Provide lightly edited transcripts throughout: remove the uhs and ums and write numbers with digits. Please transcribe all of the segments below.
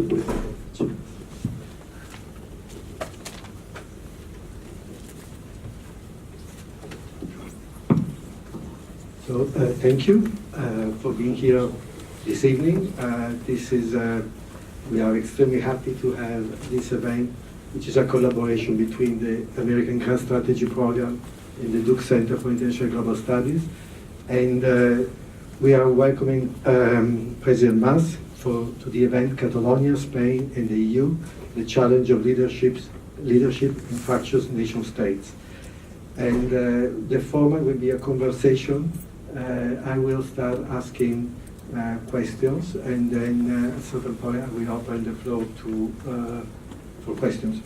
So thank you for being here this evening. We are extremely happy to have this event, which is a collaboration between the American Grand Strategy Program and the Duke Center for International Global Studies. And we are welcoming President Mas to the event Catalonia, Spain, and the EU, the challenge of leadership in fractious nation states. And the format will be a conversation. I will start asking questions, and then at a certain point I will open the floor for questions.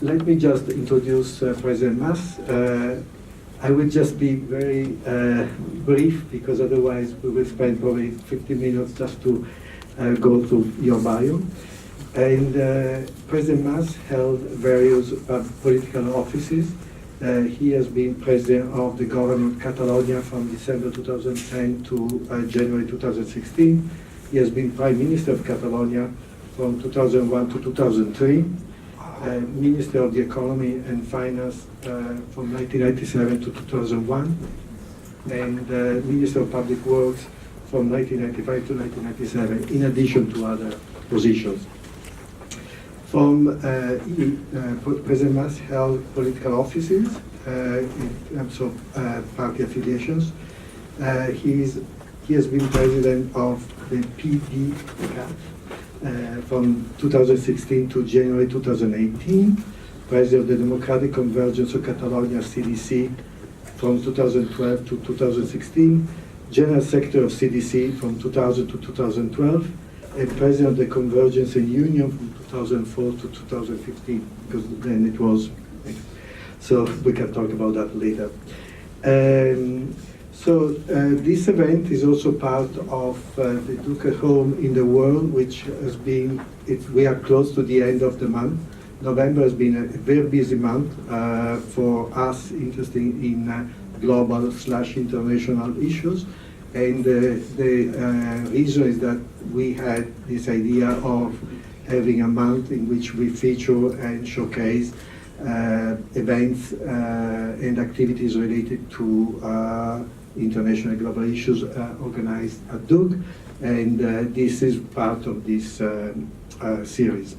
Let me just introduce President Mas. I will just be very brief, because otherwise we will spend probably 15 minutes just to go through your bio. And President Mas held various political offices. He has been president of the government of Catalonia from December 2010 to January 2016. He has been Prime Minister of Catalonia from 2001 to 2003, Minister of the Economy and Finance from 1997 to 2001, and Minister of Public Works from 1995 to 1997, in addition to other positions. President Mas held political offices in terms of party affiliations. He has been president of the PDCAT from 2016 to January 2018, president of the Democratic Convergence of Catalonia, CDC, from 2012 to 2016, general secretary of CDC from 2000 to 2012, and president of the Convergence and Union from 2004 to 2015, because then it was, so we can talk about that later. This event is also part of the Duke at Home in the World, which has been, we are close to the end of the month. November has been a very busy month for us interested in global/international issues. And the reason is that we had this idea of having a month in which we feature and showcase events and activities related to international global issues organized at Duke, and this is part of this series.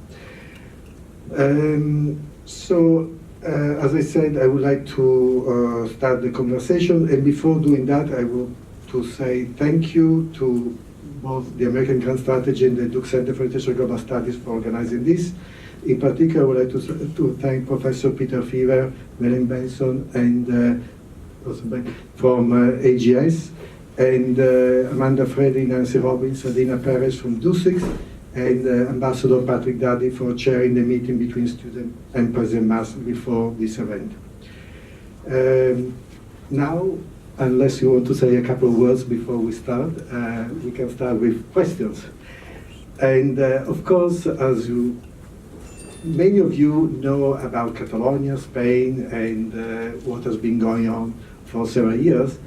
As I said, I would like to start the conversation, and before doing that, I will to say thank you to both the American Grand Strategy and the Duke Center for International Global Studies for organizing this. In particular, I would like to thank Professor Peter Fever, Melanie Benson, and from AGS, and Amanda Freddy, Nancy Robbins, Adina Perez from DUSIX, and Ambassador Patrick Daddy for chairing the meeting between students and President Mas before this event. Now, unless you want to say a couple of words before we start, we can start with questions. And of course, as many of you know about Catalonia, Spain, and what has been going on for several years.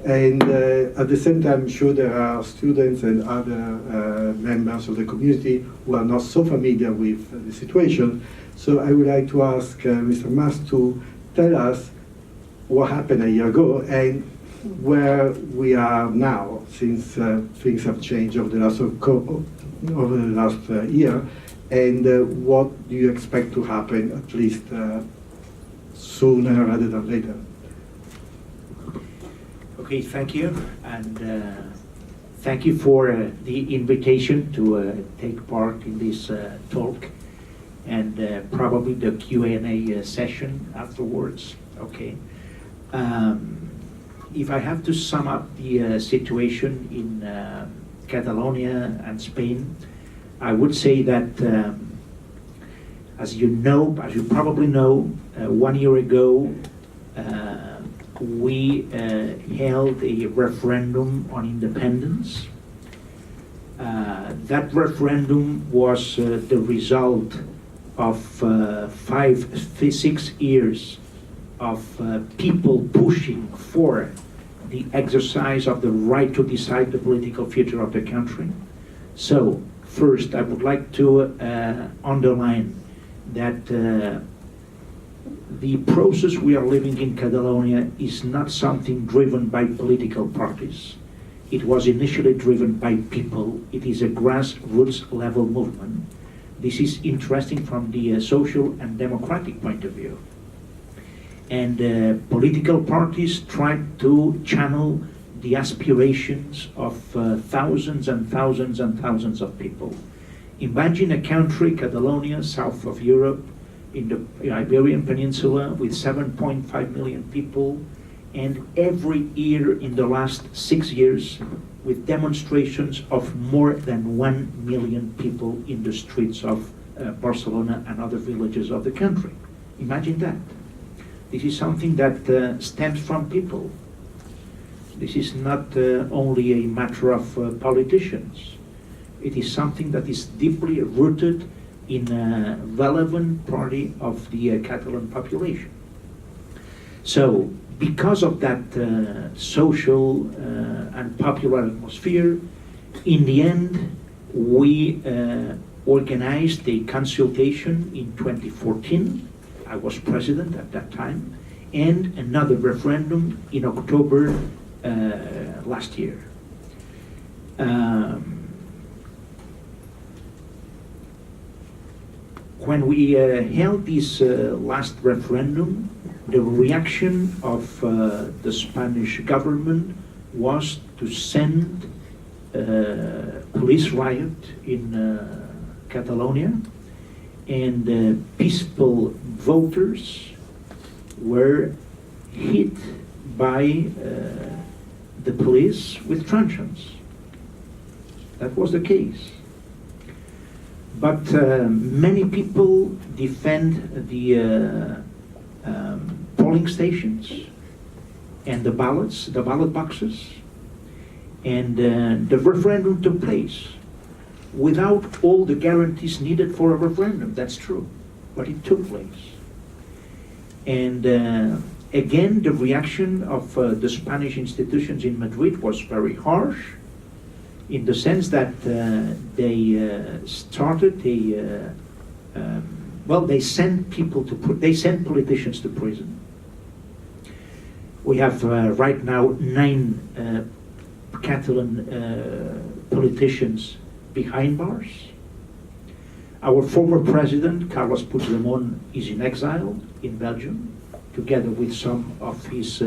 And at the same time, I'm sure there are students and other members of the community who are not so familiar with the situation. So I would like to ask Mr. Mas to tell us what happened a year ago and where we are now, since things have changed over the last year, and what do you expect to happen, at least sooner rather than later? Okay, thank you, and thank you for the invitation to take part in this talk, and probably the Q&A session afterwards. Okay. If I have to sum up the situation in Catalonia and Spain, I would say that, as you probably know, 1 year ago, we held a referendum on independence. That referendum was the result of 6 years of people pushing for the exercise of the right to decide the political future of the country. So First, I would like to underline that the process we are living in Catalonia is not something driven by political parties. It was initially driven by people. It is a grassroots level movement. This is interesting from the social and democratic point of view. And political parties tried to channel the aspirations of thousands and thousands and thousands of people. Imagine a country, Catalonia, south of Europe, in the Iberian Peninsula, with 7.5 million people, and every year in the last 6 years, with demonstrations of more than 1 million people in the streets of Barcelona and other villages of the country. Imagine that. This is something that stems from people. This is not only a matter of politicians. It is something that is deeply rooted in a relevant party of the Catalan population. So, because of that social and popular atmosphere, in the end, we organized a consultation in 2014. I was president at that time, and another referendum in October last year. When we held this last referendum, the reaction of the Spanish government was to send police riot in Catalonia, and peaceful voters were hit by the police with truncheons. That was the case. But many people defend the polling stations and the ballot boxes, and the referendum took place without all the guarantees needed for a referendum. That's true, but it took place. And again, the reaction of the Spanish institutions in Madrid was very harsh, in the sense that they started they sent politicians to prison. We have right now 9 Catalan politicians behind bars. Our former president, Carles Puigdemont, is in exile in Belgium, together with some of his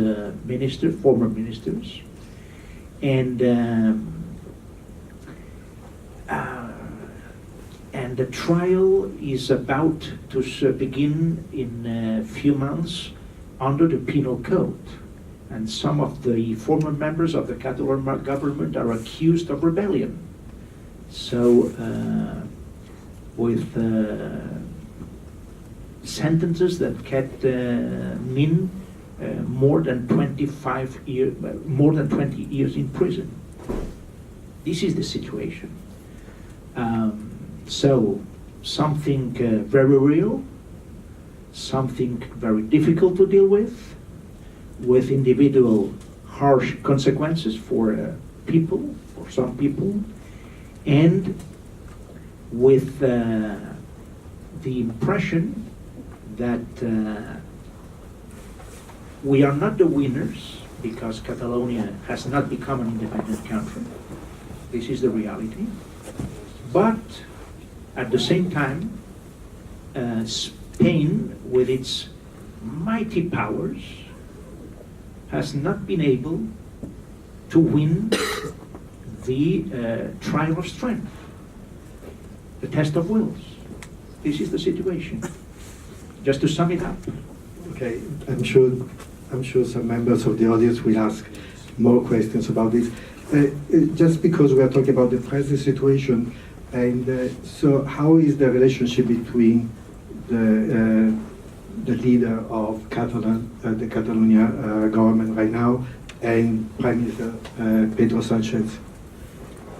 former ministers. And the trial is about to begin in a few months under the penal code. And some of the former members of the Catalan government are accused of rebellion. So, with sentences that can mean more than 20 years in prison. This is the situation. So, something very real, something very difficult to deal with individual harsh consequences for people, for some people, and with the impression that we are not the winners, because Catalonia has not become an independent country. This is the reality. But at the same time, Spain, with its mighty powers, has not been able to win the trial of strength, the test of wills. This is the situation. Just to sum it up. Okay, I'm sure some members of the audience will ask more questions about this. Just because we are talking about the present situation, and so how is the relationship between the leader of the Catalonia government right now, and Prime Minister Pedro Sanchez?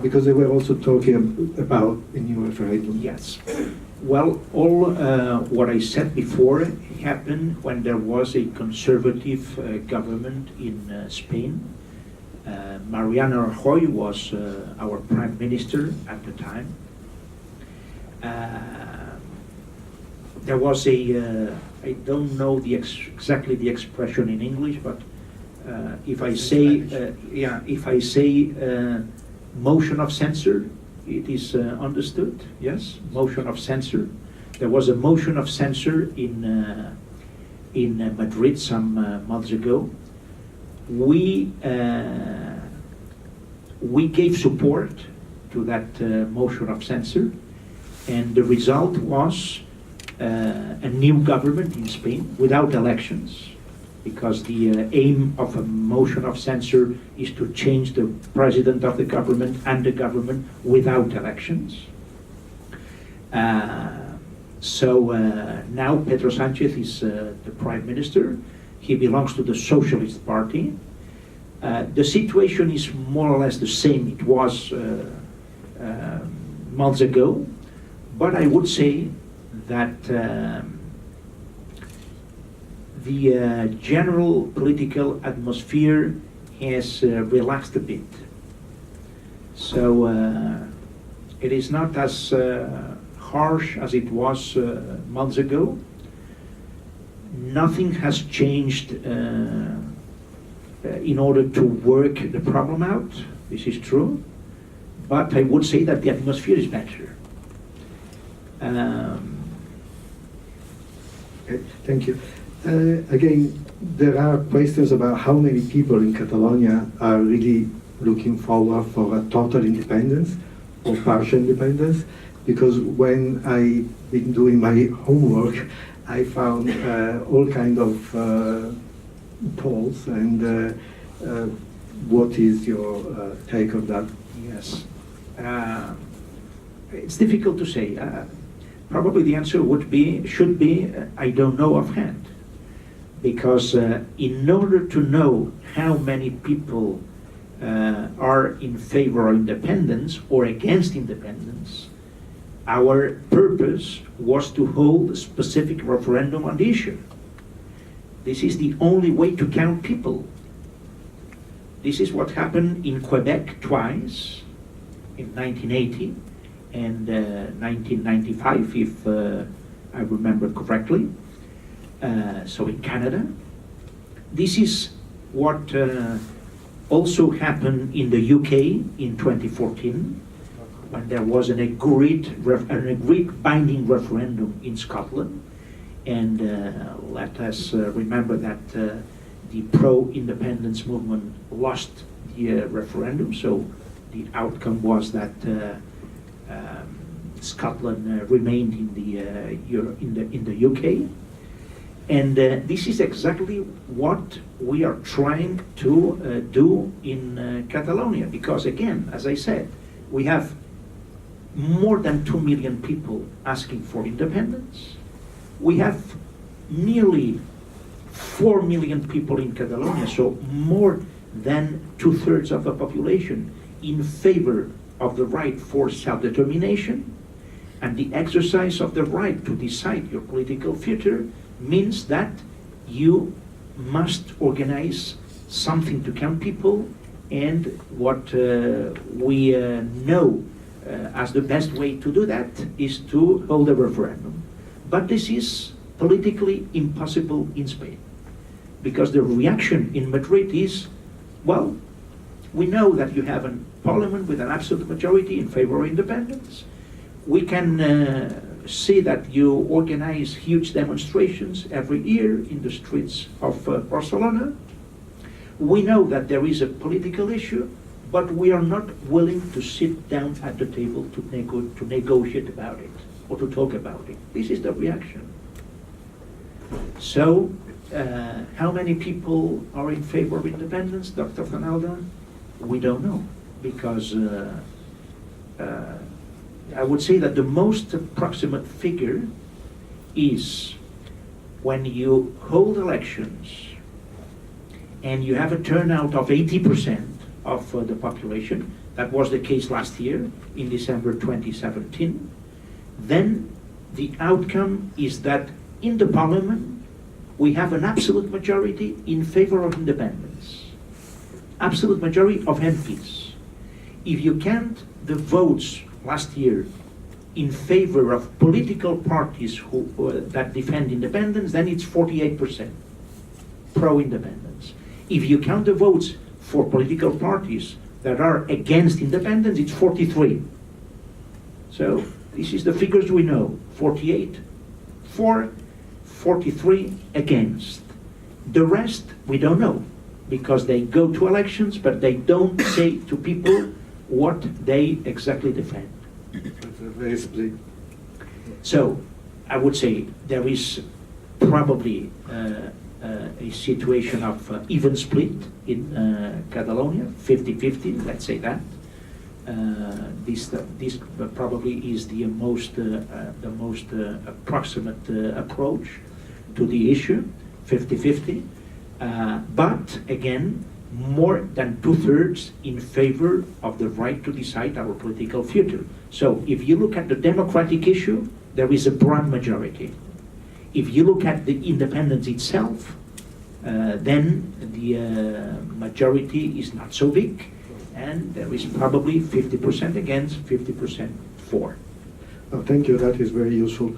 Because they were also talking about a new referendum. Yes. Well, all what I said before happened when there was a conservative government in Spain. Mariano Rajoy was our prime minister at the time, There was a, I don't know exactly the expression in English, but if I say, if I say motion of censure, it is understood, yes? Motion of censure. There was a motion of censure in Madrid some months ago. We gave support to that motion of censure, and the result was a new government in Spain without elections, because the aim of a motion of censure is to change the president of the government and the government without elections. So now Pedro Sánchez is the prime minister. He belongs to the Socialist Party. The situation is more or less the same it was months ago, but I would say that the general political atmosphere has relaxed a bit. So it is not as harsh as it was months ago. Nothing has changed in order to work the problem out. This is true. But I would say that the atmosphere is better. Okay, thank you. Again, there are questions about how many people in Catalonia are really looking forward for a total independence or partial independence, because when I've been doing my homework, I found all kind of polls, and what is your take on that? Yes. It's difficult to say. Probably the answer should be, I don't know offhand. Because in order to know how many people are in favor of independence or against independence, our purpose was to hold a specific referendum on the issue. This is the only way to count people. This is what happened in Quebec twice, in 1980 and 1995, if I remember correctly. So in Canada. This is what also happened in the UK in 2014, when there was an agreed binding referendum in Scotland. And let us remember that the pro-independence movement lost the referendum, so the outcome was that Scotland remained in the UK. And this is exactly what we are trying to do in Catalonia, because again, as I said, we have more than 2 million people asking for independence. We have nearly 4 million people in Catalonia, so more than 2/3 of the population in favor of the right for self-determination, and the exercise of the right to decide your political future means that you must organize something to count people, and what we know as the best way to do that is to hold a referendum. But this is politically impossible in Spain, because the reaction in Madrid is, well, we know that you have a parliament with an absolute majority in favor of independence. We can see that you organize huge demonstrations every year in the streets of Barcelona. We know that there is a political issue, but we are not willing to sit down at the table to negotiate about it or to talk about it. This is the reaction. So, how many people are in favor of independence, Dr. Fanalda? We don't know, because I would say that the most approximate figure is when you hold elections and you have a turnout of 80% of the population. That was the case last year in December 2017. Then the outcome is that in the parliament we have an absolute majority in favor of independence. Absolute majority of MPs. If you count the votes last year in favor of political parties that defend independence, then it's 48% pro-independence. If you count the votes for political parties that are against independence, it's 43. So this is the figures we know: 48 for, 43 against. The rest we don't know, because they go to elections, but they don't say to people what they exactly defend. Very split. So I would say there is probably a situation of even split in Catalonia, 50-50, let's say that. This probably is the most approximate approach to the issue, 50-50. But again, more than 2/3 in favor of the right to decide our political future. So if you look at the democratic issue, there is a broad majority. If you look at the independence itself, then the majority is not so big, and there is probably 50% against, 50% for. Oh, thank you, that is very useful.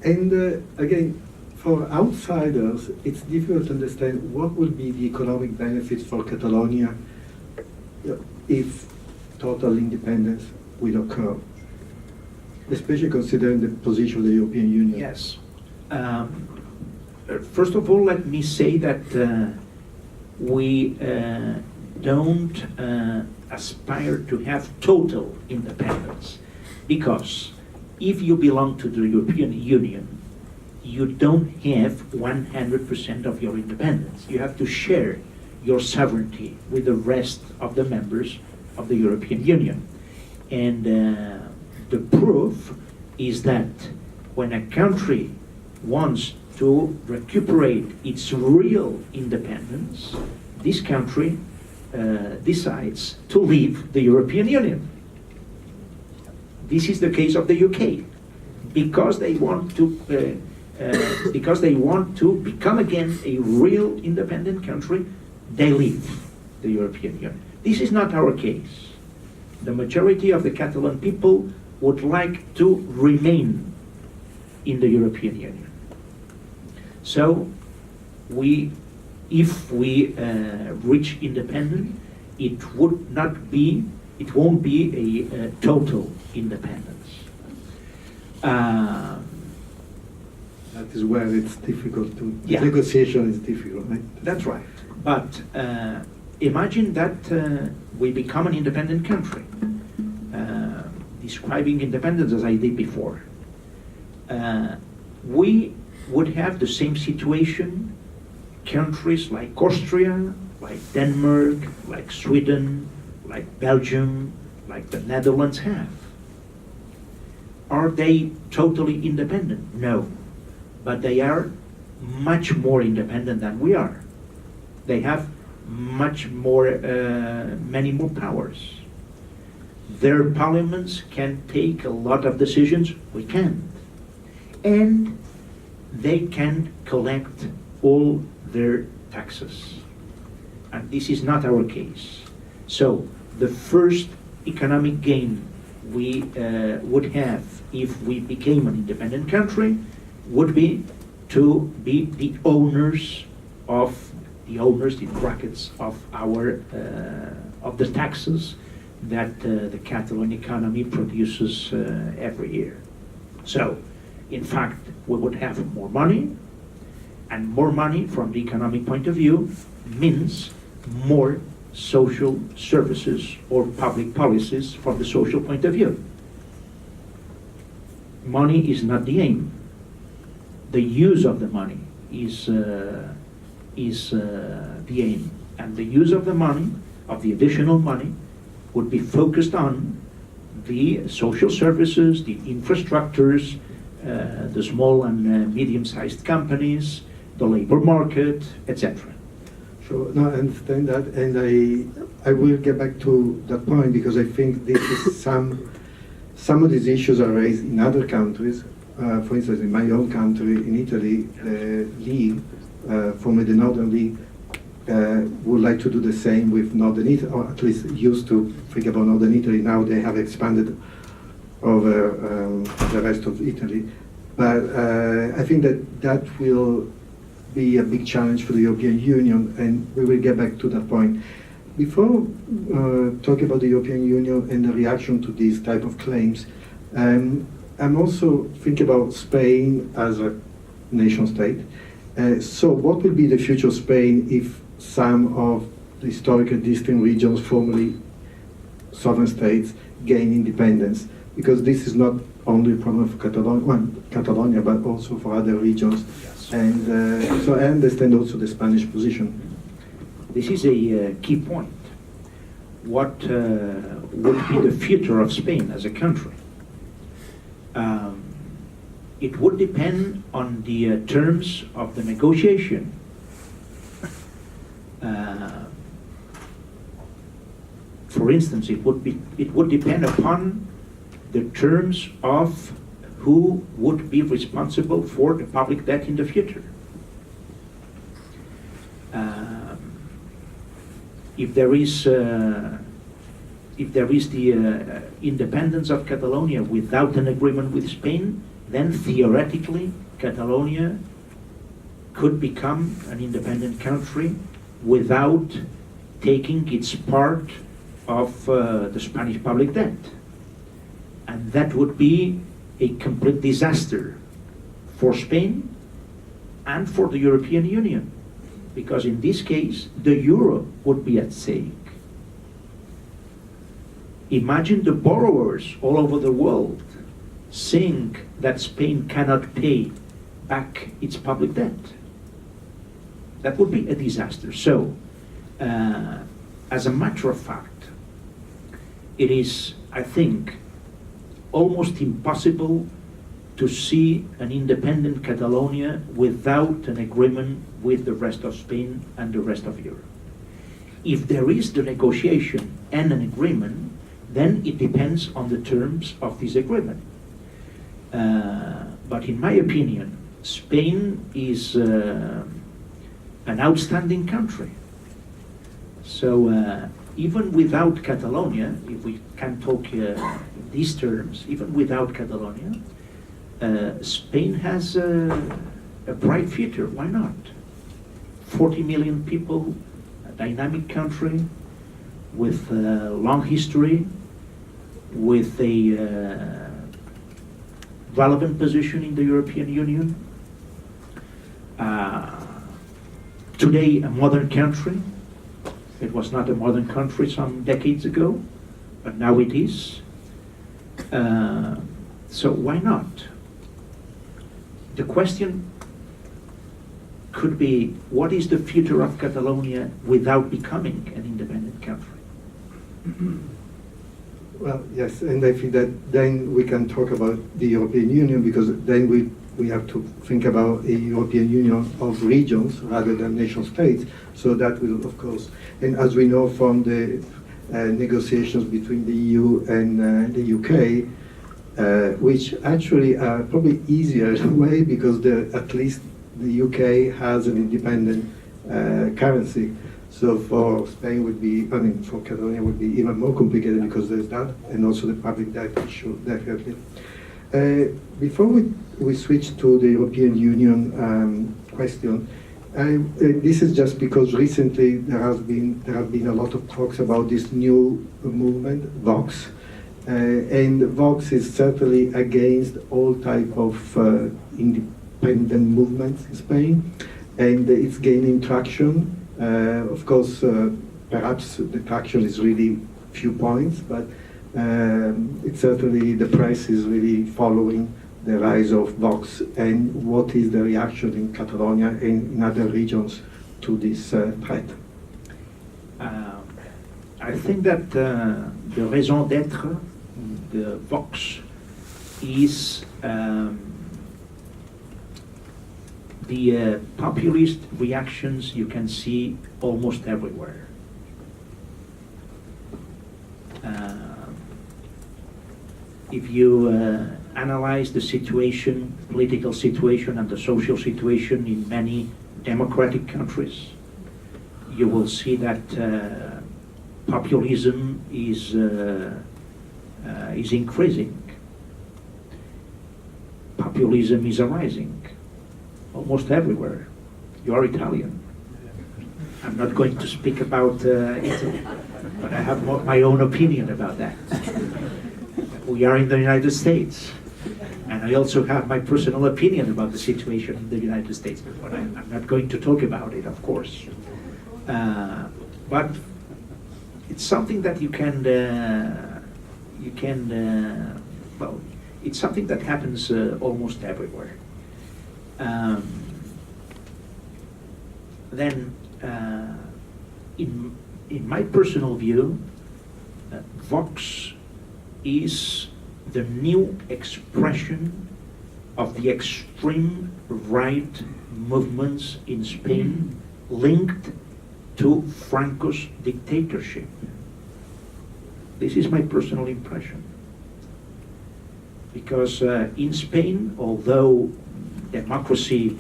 And again, for outsiders, it's difficult to understand what will be the economic benefits for Catalonia if total independence will occur, especially considering the position of the European Union. Yes. First of all, let me say that we don't aspire to have total independence, because if you belong to the European Union, you don't have 100% of your independence. You have to share your sovereignty with the rest of the members of the European Union. And the proof is that when a country wants to recuperate its real independence, this country decides to leave the European Union. This is the case of the UK, because they want to become again a real independent country. They leave the European Union. This is not our case. The majority of the Catalan people would like to remain in the European Union. So if we reach independence, it won't be a total independence. That is where it's difficult to, Yeah. negotiation is difficult, right? That's right. But imagine that we become an independent country, describing independence as I did before. We would have the same situation countries like Austria, like Denmark, like Sweden, like Belgium, like the Netherlands have. Are they totally independent? No. But they are much more independent than we are. They have much more, many more powers. Their parliaments can take a lot of decisions, we can't. And they can collect all their taxes. And this is not our case. So the first economic gain we would have if we became an independent country would be to be the owners, in brackets, of our of the taxes that the Catalan economy produces every year. So, in fact, we would have more money, and more money from the economic point of view means more social services or public policies from the social point of view. Money is not the aim. The use of the money is the aim, and the use of the money, of the additional money, would be focused on the social services, the infrastructures, the small and medium-sized companies, the labor market, etc. Sure, no, I understand that, and I will get back to that point, because I think this is some of these issues are raised in other countries. For instance, in my own country, in Italy, the League, formerly the Northern League, would like to do the same with Northern Italy, or at least used to think about Northern Italy. Now they have expanded over the rest of Italy. But I think that will be a big challenge for the European Union, and we will get back to that point. Before talking about the European Union and the reaction to these type of claims, I'm also thinking about Spain as a nation state. So what will be the future of Spain if some of the historical distinct regions, formerly sovereign states, gain independence? Because this is not only a problem for Catalonia, but also for other regions. Yes. And so I understand also the Spanish position. This is a key point. What would be the future of Spain as a country? It would depend on the terms of the negotiation. For instance, it would depend upon the terms of who would be responsible for the public debt in the future. If there is the independence of Catalonia without an agreement with Spain, then theoretically Catalonia could become an independent country without taking its part of the Spanish public debt. And that would be a complete disaster for Spain and for the European Union, because in this case the euro would be at stake. Imagine the borrowers all over the world saying that Spain cannot pay back its public debt. That would be a disaster. So, as a matter of fact, it is, I think, almost impossible to see an independent Catalonia without an agreement with the rest of Spain and the rest of Europe. If there is the negotiation and an agreement, then it depends on the terms of this agreement. But in my opinion, Spain is an outstanding country. So even without Catalonia, if we can talk in these terms, even without Catalonia, Spain has a bright future. Why not? 40 million people, a dynamic country with a long history, with a relevant position in the European Union. Today, a modern country. It was not a modern country some decades ago, but now it is. So why not? The question could be, what is the future of Catalonia without becoming an independent country? Well, yes, and I think that then we can talk about the European Union, because then we have to think about a European Union of regions rather than nation states. So that will, of course, and as we know from the negotiations between the EU and the UK, which actually are probably easier in a way, because at least the UK has an independent currency. So for Spain would be, I mean, for Catalonia would be even more complicated, because there's that, and also the public debt issue, definitely. Before we switch to the European Union question, this is just because recently there have been a lot of talks about this new movement, Vox, and Vox is certainly against all type of independent movements in Spain, and it's gaining traction. Of course, perhaps the traction is really few points, but it's certainly the press is really following the rise of Vox, and what is the reaction in Catalonia and in other regions to this threat? I think that the raison d'être, the Vox, is the populist reactions you can see almost everywhere. If you analyze the situation, political situation and the social situation in many democratic countries, you will see that populism is increasing. populism is arising almost everywhere. You are Italian. I'm not going to speak about Italy, but I have my own opinion about that. We are in the United States, and I also have my personal opinion about the situation in the United States, but I'm not going to talk about it, of course. But it's something that well, it's something that happens almost everywhere. Then, in my personal view, Vox is the new expression of the extreme right movements in Spain linked to Franco's dictatorship. This is my personal impression. Because in Spain, although democracy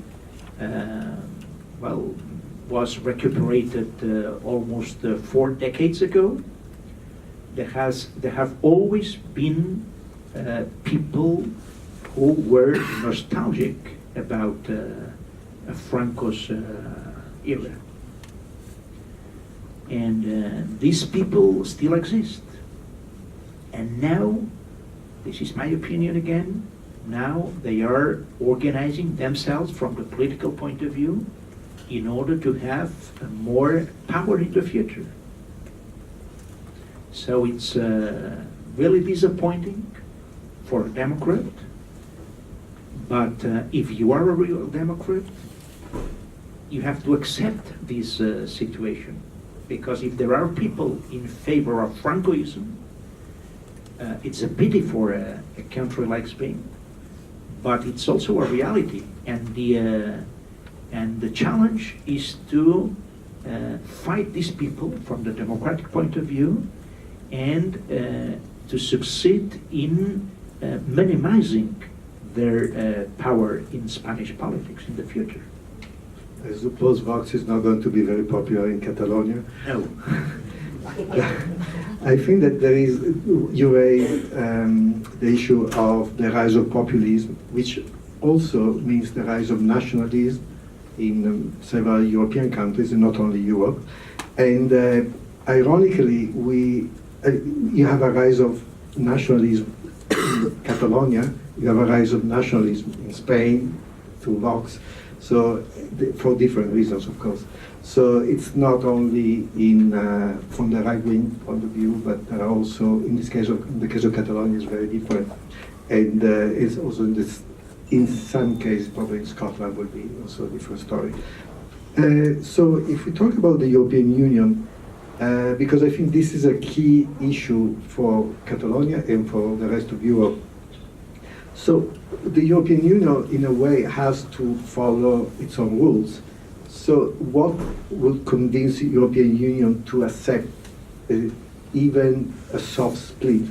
was recuperated almost 4 decades ago, there have always been people who were nostalgic about Franco's era. And these people still exist. And now, this is my opinion again, now they are organizing themselves from the political point of view in order to have more power in the future. So it's really disappointing for a Democrat, but if you are a real Democrat, you have to accept this situation. Because if there are people in favor of Francoism, it's a pity for a country like Spain, but it's also a reality. And the challenge is to fight these people from the democratic point of view and to succeed in minimizing their power in Spanish politics in the future. I suppose Vox is not going to be very popular in Catalonia. No. I think that there is, you raised the issue of the rise of populism, which also means the rise of nationalism in several European countries, and not only Europe. And ironically, you have a rise of nationalism in Catalonia, you have a rise of nationalism in Spain through Vox, so for different reasons, of course. So it's not only from the right-wing point of view, but there are also, in the case of Catalonia, it's very different. And it's also in some cases, probably in Scotland will be also a different story. So if we talk about the European Union, because I think this is a key issue for Catalonia and for the rest of Europe. So the European Union, in a way, has to follow its own rules. So what would convince the European Union to accept even a soft split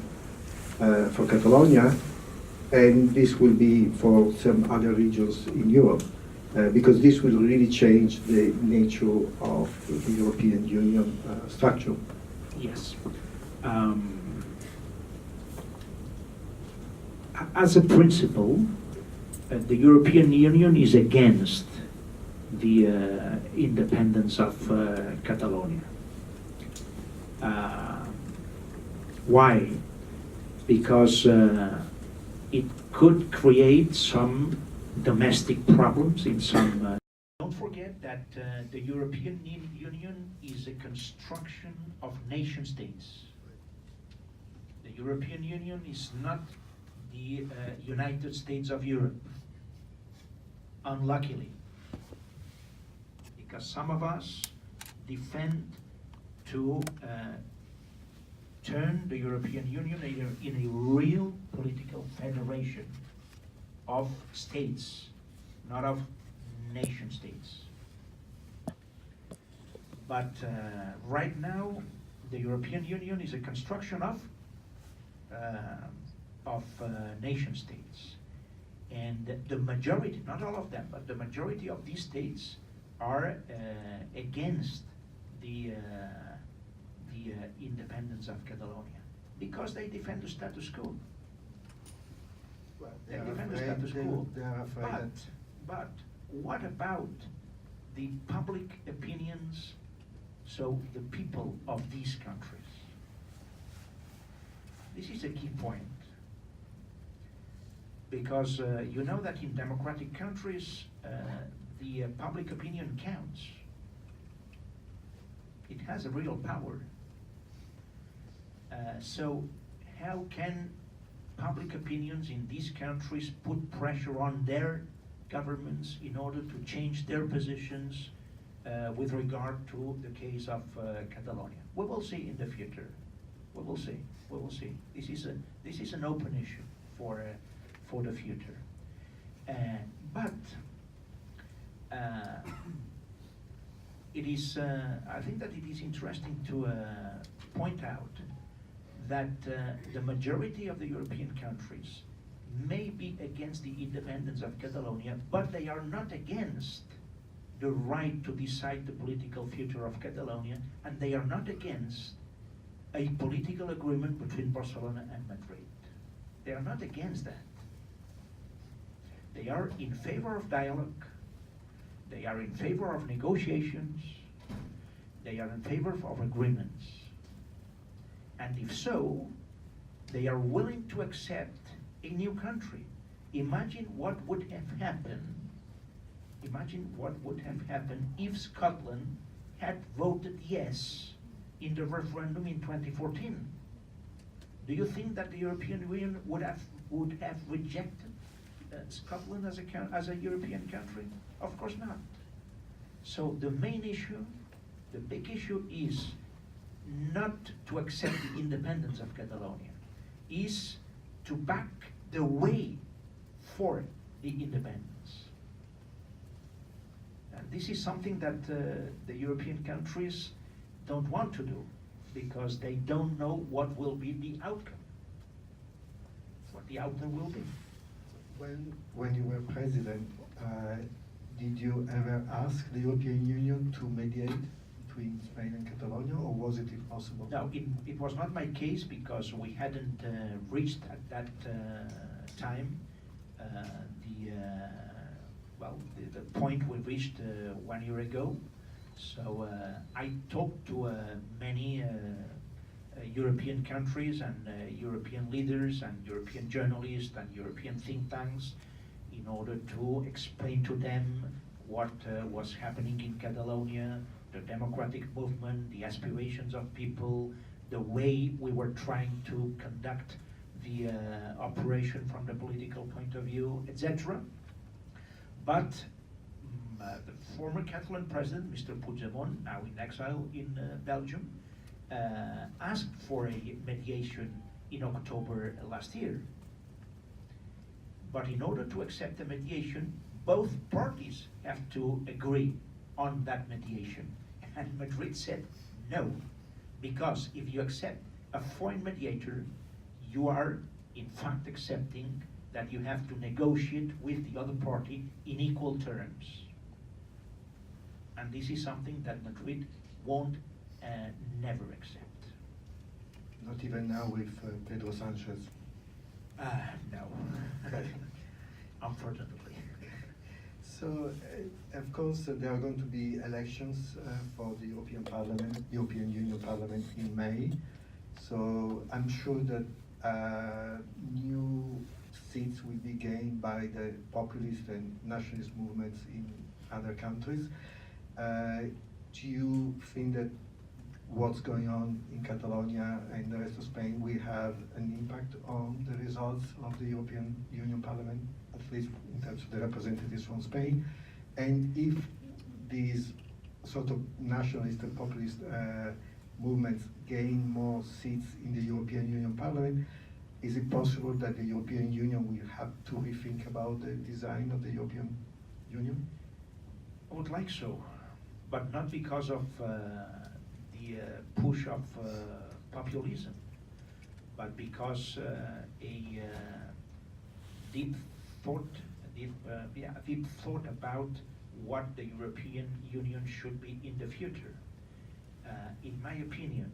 for Catalonia, and this will be for some other regions in Europe, because this will really change the nature of the European Union structure. Yes. As a principle, the European Union is against the independence of Catalonia. Why? Because it could create some domestic problems in some. Don't forget that the European Union is a construction of nation states. The European Union is not the United States of Europe, unluckily, because some of us defend to turn the European Union in a real political federation of states, not of nation states. But right now, the European Union is a construction of nation states. And the majority, not all of them, but the majority of these states are against the independence of Catalonia because they defend the status quo. Well, They defend the status quo. They are afraid But what about the public opinions, so the people of these countries? This is a key point. Because you know that in democratic countries, the public opinion counts. It has a real power. So how can public opinions in these countries put pressure on their governments in order to change their positions with regard to the case of Catalonia? We will see in the future. We will see. We will see. This is an open issue for the future. But it is. I think that it is interesting to point out that the majority of the European countries may be against the independence of Catalonia, but they are not against the right to decide the political future of Catalonia, and they are not against a political agreement between Barcelona and Madrid. They are not against that. They are in favor of dialogue. They are in favor of negotiations. They are in favor of agreements. And if so, they are willing to accept a new country. Imagine what would have happened. Imagine what would have happened if Scotland had voted yes in the referendum in 2014. Do you think that the European Union would have rejected Scotland as a European country? Of course not. So the main issue, the big issue is not to accept the independence of Catalonia, is to back the way for the independence. And this is something that the European countries don't want to do, because they don't know what will be the outcome, what the outcome will be. When you were president, did you ever ask the European Union to mediate between Spain and Catalonia, or was it impossible? No, it was not my case, because we hadn't reached at that time the point we reached 1 year ago. So I talked to many European countries and European leaders and European journalists and European think tanks in order to explain to them what was happening in Catalonia, the democratic movement, the aspirations of people, the way we were trying to conduct the operation from the political point of view, etc. But the former Catalan president, Mr. Puigdemont, now in exile in Belgium, asked for a mediation in October last year. But in order to accept the mediation, both parties have to agree on that mediation. And Madrid said no, because if you accept a foreign mediator, you are in fact accepting that you have to negotiate with the other party in equal terms. And this is something that Madrid won't never accept. Not even now with Pedro Sanchez? No, unfortunately. So, of course, there are going to be elections for the European Union Parliament in May. So I'm sure that new seats will be gained by the populist and nationalist movements in other countries. Do you think that what's going on in Catalonia and the rest of Spain will have an impact on the results of the European Union Parliament, at least in terms of the representatives from Spain? And if these sort of nationalist and populist movements gain more seats in the European Union Parliament, is it possible that the European Union will have to rethink about the design of the European Union? I would like so, but not because of the push of populism, but because a deep thought about what the European Union should be in the future. In my opinion,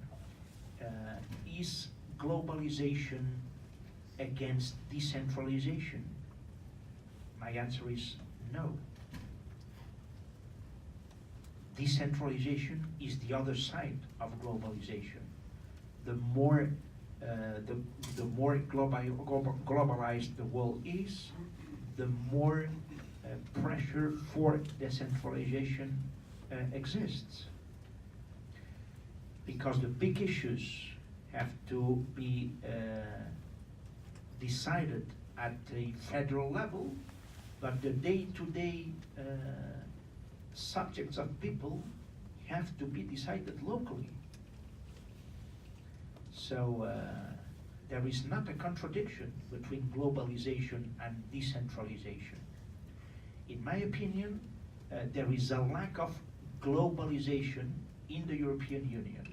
is globalization against decentralization? My answer is no. Decentralization is the other side of globalization. The more globalized the world is, the more pressure for decentralization exists. Because the big issues have to be decided at a federal level, but the day-to-day subjects of people have to be decided locally. So there is not a contradiction between globalization and decentralization. In my opinion, there is a lack of globalization in the European Union,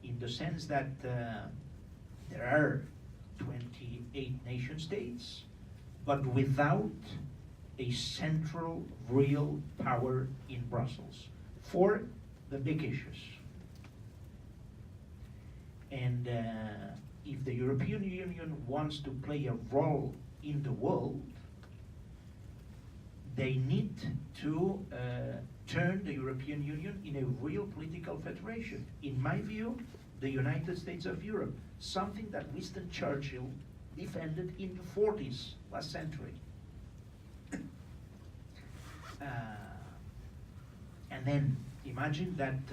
in the sense that there are 28 nation states, but without a central real power in Brussels for the big issues. And if the European Union wants to play a role in the world, they need to turn the European Union in a real political federation. In my view, the United States of Europe, something that Winston Churchill defended in the 40s, last century. And then imagine that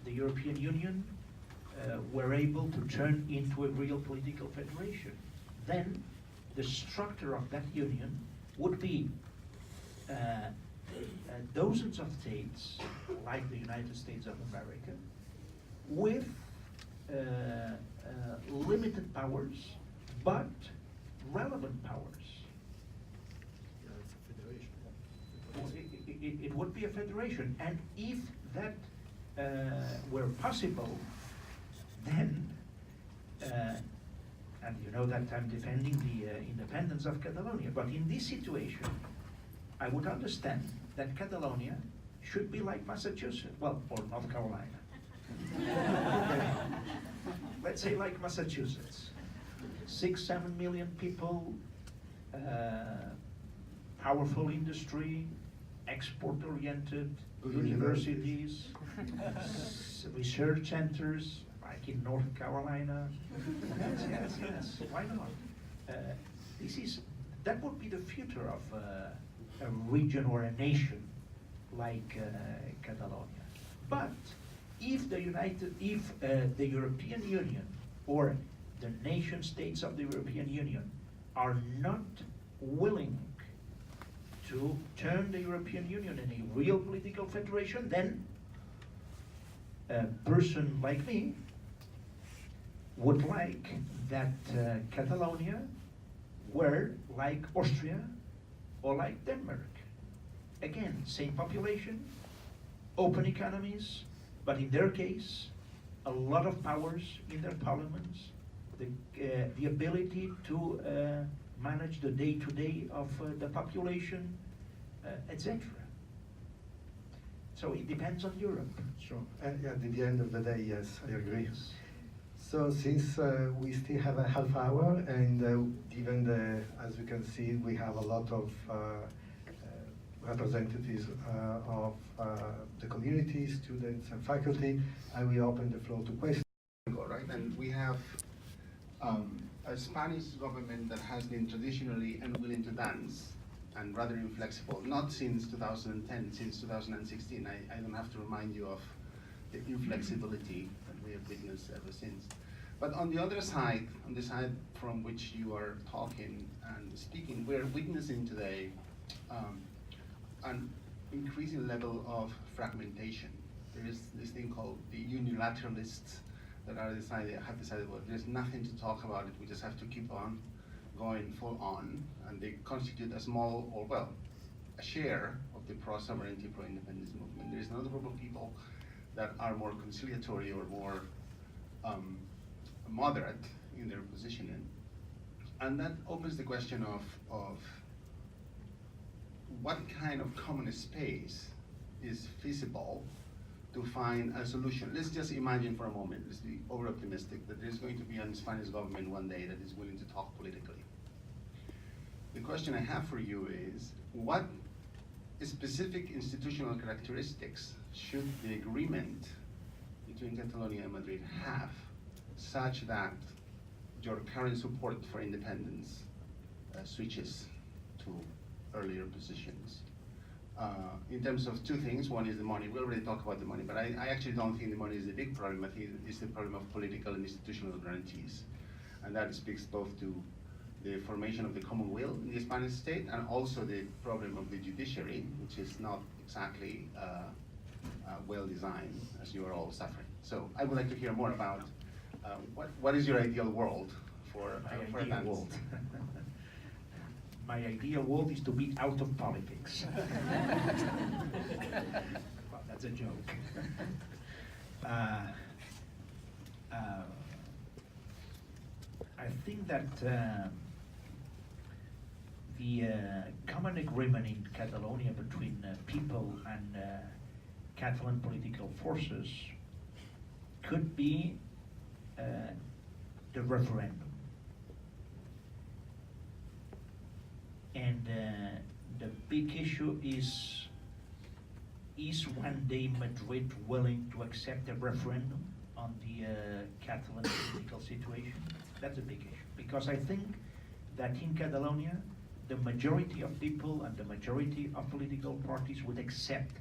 the European Union were able to turn into a real political federation. Then the structure of that union would be dozens of states, like the United States of America, with limited powers, but relevant powers. Yeah, it's a federation. It would be a federation, and if that were possible, then, and you know that I'm defending the independence of Catalonia, but in this situation, I would understand that Catalonia should be like Massachusetts, well, or North Carolina. Let's say like Massachusetts. 6-7 million people, powerful industry, export-oriented, universities, research centers, like in North Carolina. Yes, why not? That would be the future of a region or a nation like Catalonia. But if the European Union or the nation states of the European Union are not willing to turn the European Union in a real political federation, then a person like me would like that Catalonia were like Austria or like Denmark. Again, same population, open economies, but in their case, a lot of powers in their parliaments, the ability to manage the day-to-day of the population, etc. So it depends on Europe. Sure. Yeah, at the end of the day, yes, I agree. So since we still have a half hour, and given as you can see, we have a lot of representatives of the community, students and faculty, I will open the floor to questions. Right, and we have a Spanish government that has been traditionally unwilling to dance and rather inflexible, not since 2010, since 2016. I don't have to remind you of the inflexibility that we have witnessed ever since. But on the other side, on the side from which you are talking and speaking, we're witnessing today an increasing level of fragmentation. There is this thing called the unilateralists that have decided, well, there's nothing to talk about it, we just have to keep on going full on, and they constitute a small, or well, a share of the pro-sovereignty, pro-independence movement. There is another group of people that are more conciliatory or more moderate in their positioning. And that opens the question of what kind of common space is feasible to find a solution. Let's just imagine for a moment, let's be over-optimistic, that there's going to be a Spanish government one day that is willing to talk politically. The question I have for you is, what specific institutional characteristics should the agreement between Catalonia and Madrid have such that your current support for independence switches to earlier positions? In terms of two things, one is the money. We already talked about the money, but I actually don't think the money is the big problem. I think it's the problem of political and institutional guarantees. And that speaks both to the formation of the common will in the Spanish state and also the problem of the judiciary, which is not exactly well designed, as you are all suffering. So I would like to hear more about what is your ideal world for My ideal advance? world. My ideal world is to be out of politics. Well, that's a joke. I think that the common agreement in Catalonia between people and Catalan political forces could be the referendum. And the big issue is one day Madrid willing to accept a referendum on the Catalan political situation? That's a big issue, because I think that in Catalonia, the majority of people and the majority of political parties would accept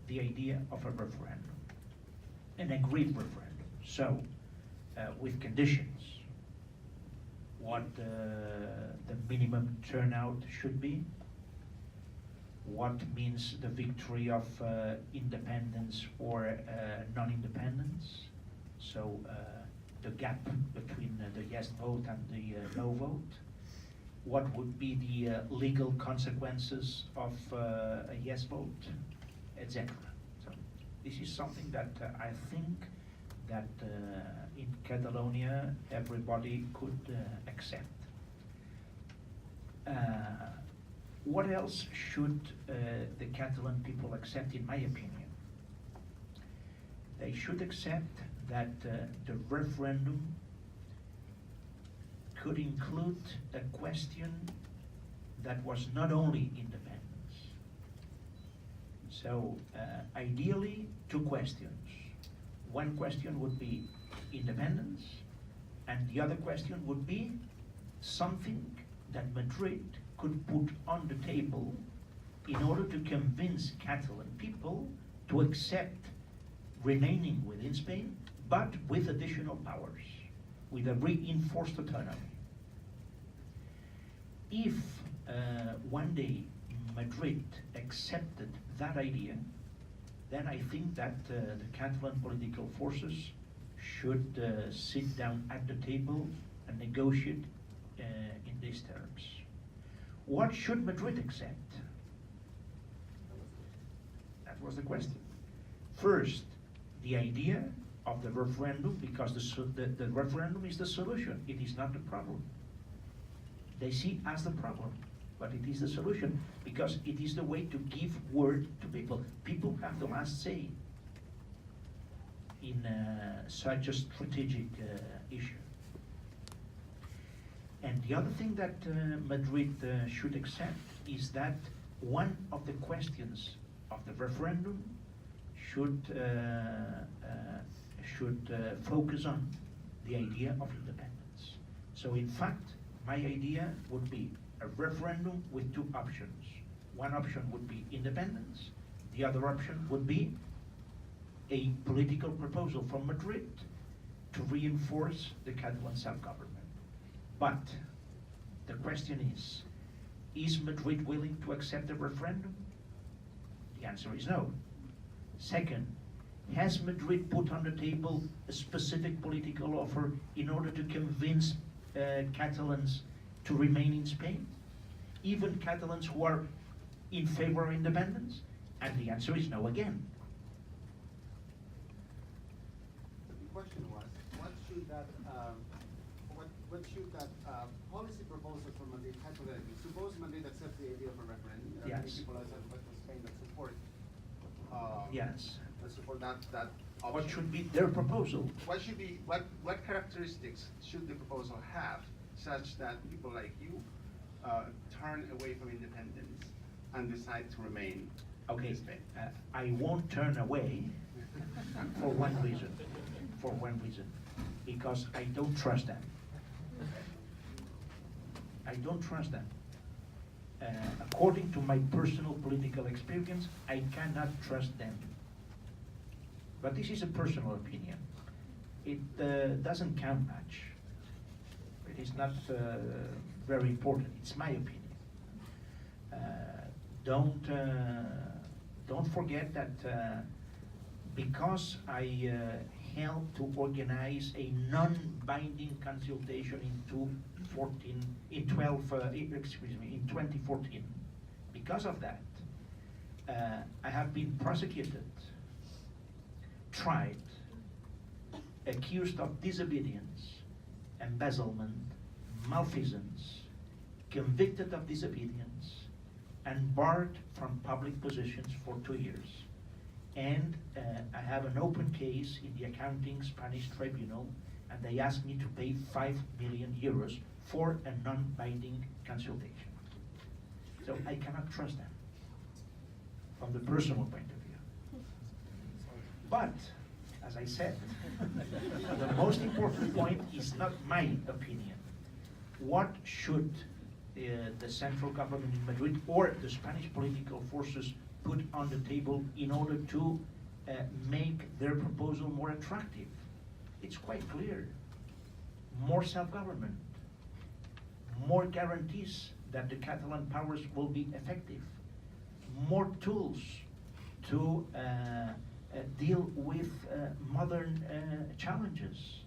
the idea of a referendum, an agreed referendum. So, with conditions, what the minimum turnout should be, what means the victory of independence or non-independence, so the gap between the yes vote and the no vote, what would be the legal consequences of a yes vote, etc. So this is something that I think that in Catalonia everybody could accept. What else should the Catalan people accept, in my opinion? They should accept that the referendum could include a question that was not only independence. So ideally, two questions. One question would be independence, and the other question would be something that Madrid could put on the table in order to convince Catalan people to accept remaining within Spain, but with additional powers, with a reinforced autonomy. If one day Madrid accepted that idea, then I think that the Catalan political forces should sit down at the table and negotiate in these terms. What should Madrid accept? That was the question. First, the idea of the referendum, because the referendum is the solution, it is not the problem. They see as the problem, but it is the solution, because it is the way to give word to people. People have the last say in such a strategic issue. And the other thing that Madrid should accept is that one of the questions of the referendum should focus on the idea of independence. So in fact, my idea would be a referendum with two options. One option would be independence, the other option would be a political proposal from Madrid to reinforce the Catalan self-government. But the question is Madrid willing to accept a referendum? The answer is no. Second, has Madrid put on the table a specific political offer in order to convince Catalans to remain in Spain? Even Catalans who are in favor of independence? And the answer is no again. The question was, what should that policy proposal from Madrid, hypothetically, suppose Madrid accepts the idea of a referendum, there are many Yes. people outside of Spain that support Yes. support that option. What should be their proposal? What characteristics should the proposal have such that people like you turn away from independence and decide to remain Okay, in Spain? I won't turn away for one reason. For one reason, because I don't trust them. I don't trust them. According to my personal political experience, I cannot trust them. But this is a personal opinion. It doesn't count much. It is not very important. It's my opinion. Don't forget that because I helped to organize a non-binding consultation in 2014. Because of that, I have been prosecuted, tried, accused of disobedience, embezzlement, malfeasance, convicted of disobedience, and barred from public positions for 2 years. And I have an open case in the accounting Spanish tribunal, and they asked me to pay 5 million euros for a non-binding consultation. So I cannot trust them from the personal point of view. But, as I said, the most important point is not my opinion. What should the central government in Madrid or the Spanish political forces put on the table in order to make their proposal more attractive? It's quite clear. More self-government, more guarantees that the Catalan powers will be effective, more tools to deal with modern challenges,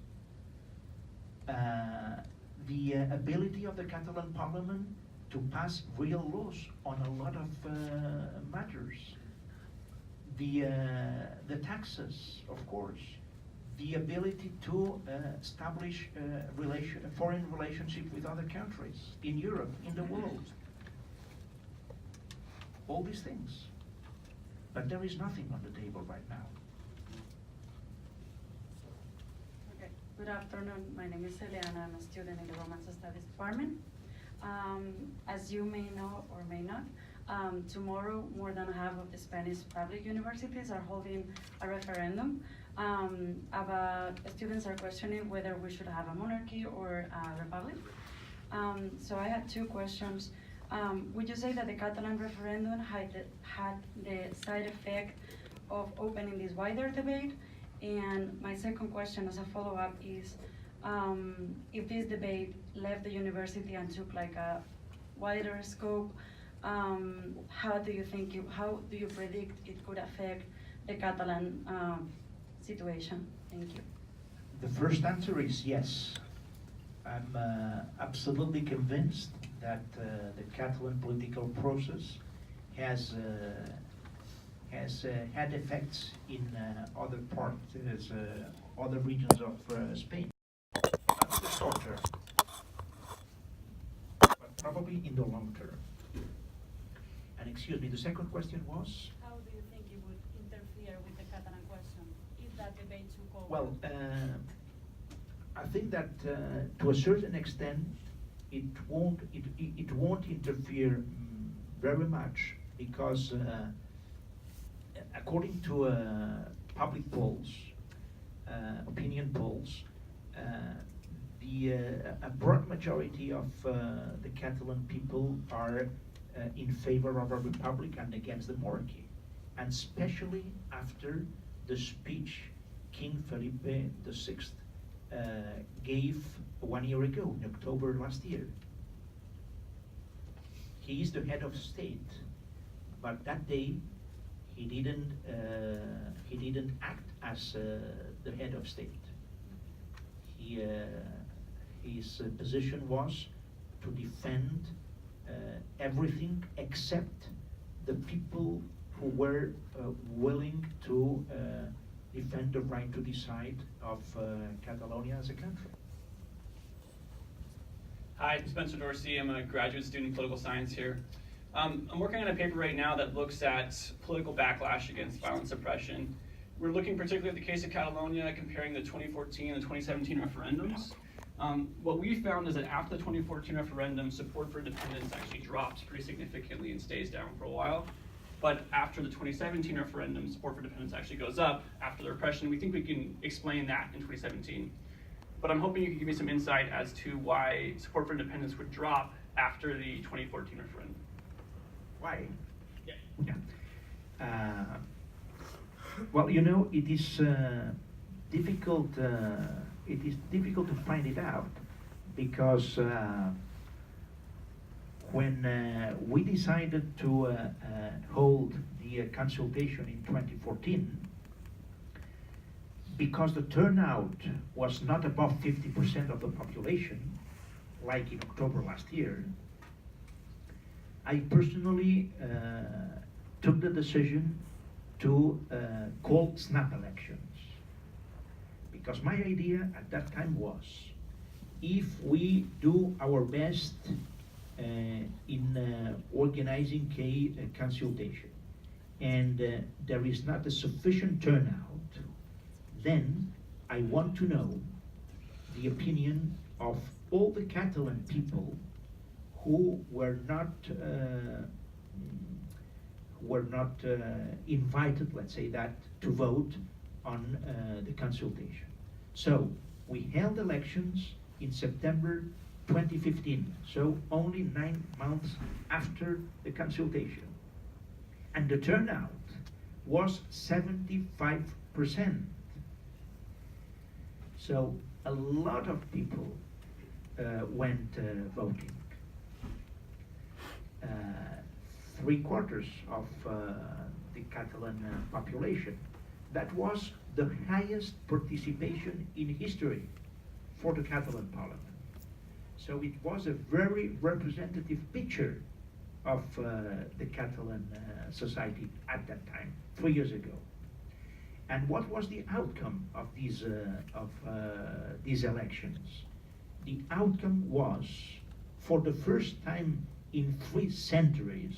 the ability of the Catalan parliament to pass real laws on a lot of matters, the taxes, of course, the ability to establish foreign relationship with other countries in Europe, in the world. All these things. But there is nothing on the table right now. Okay. Good afternoon. My name is Eliana. I'm a student in the Romance Studies Department. As you may know or may not, tomorrow more than half of the Spanish public universities are holding a referendum about students are questioning whether we should have a monarchy or a republic. So I had two questions. Would you say that the Catalan referendum had the side effect of opening this wider debate? And my second question as a follow-up is, if this debate left the university and took like a wider scope, how do you predict it could affect the Catalan situation? Thank you. The first answer is yes. I'm absolutely convinced that the Catalan political process has had effects in other parts, other regions of Spain. Not in the short term, but probably in the long term. And excuse me, the second question was? How do you think it would interfere with the Catalan question if that debate took over? Well, I think that to a certain extent, it won't interfere very much, because according to public polls, opinion polls, a broad majority of the Catalan people are in favor of a republic and against the monarchy, and especially after the speech King Felipe VI gave 1 year ago, in October last year. He is the head of state, but that day he didn't act as the head of state. His position was to defend everything except the people who were willing to defend the right to decide of Catalonia as a country. Hi, I'm Spencer Dorsey. I'm a graduate student in political science here. I'm working on a paper right now that looks at political backlash against violent suppression We're looking particularly at the case of Catalonia, comparing the 2014 and the 2017 referendums. What we found is that after the 2014 referendum, support for independence actually drops pretty significantly and stays down for a while. But after the 2017 referendum, support for independence actually goes up after the repression. We think we can explain that in 2017. But I'm hoping you can give me some insight as to why support for independence would drop after the 2014 referendum. Why? Yeah. Yeah. Well, you know, it is difficult. It is difficult to find it out because when we decided to hold the consultation in 2014, because the turnout was not above 50% of the population, like in October last year, I personally took the decision to call snap elections. Because my idea at that time was, if we do our best in organizing a consultation, and there is not a sufficient turnout, then I want to know the opinion of all the Catalan people who were not invited, let's say that, to vote on the consultation. So we held elections in September 2015, so only 9 months after the consultation. And the turnout was 75%. So a lot of people went voting. 3/4 of the Catalan population. That was the highest participation in history for the Catalan parliament. So it was a very representative picture of the Catalan society at that time, 3 years ago. And what was the outcome of these elections? The outcome was, for the first time in 3 centuries,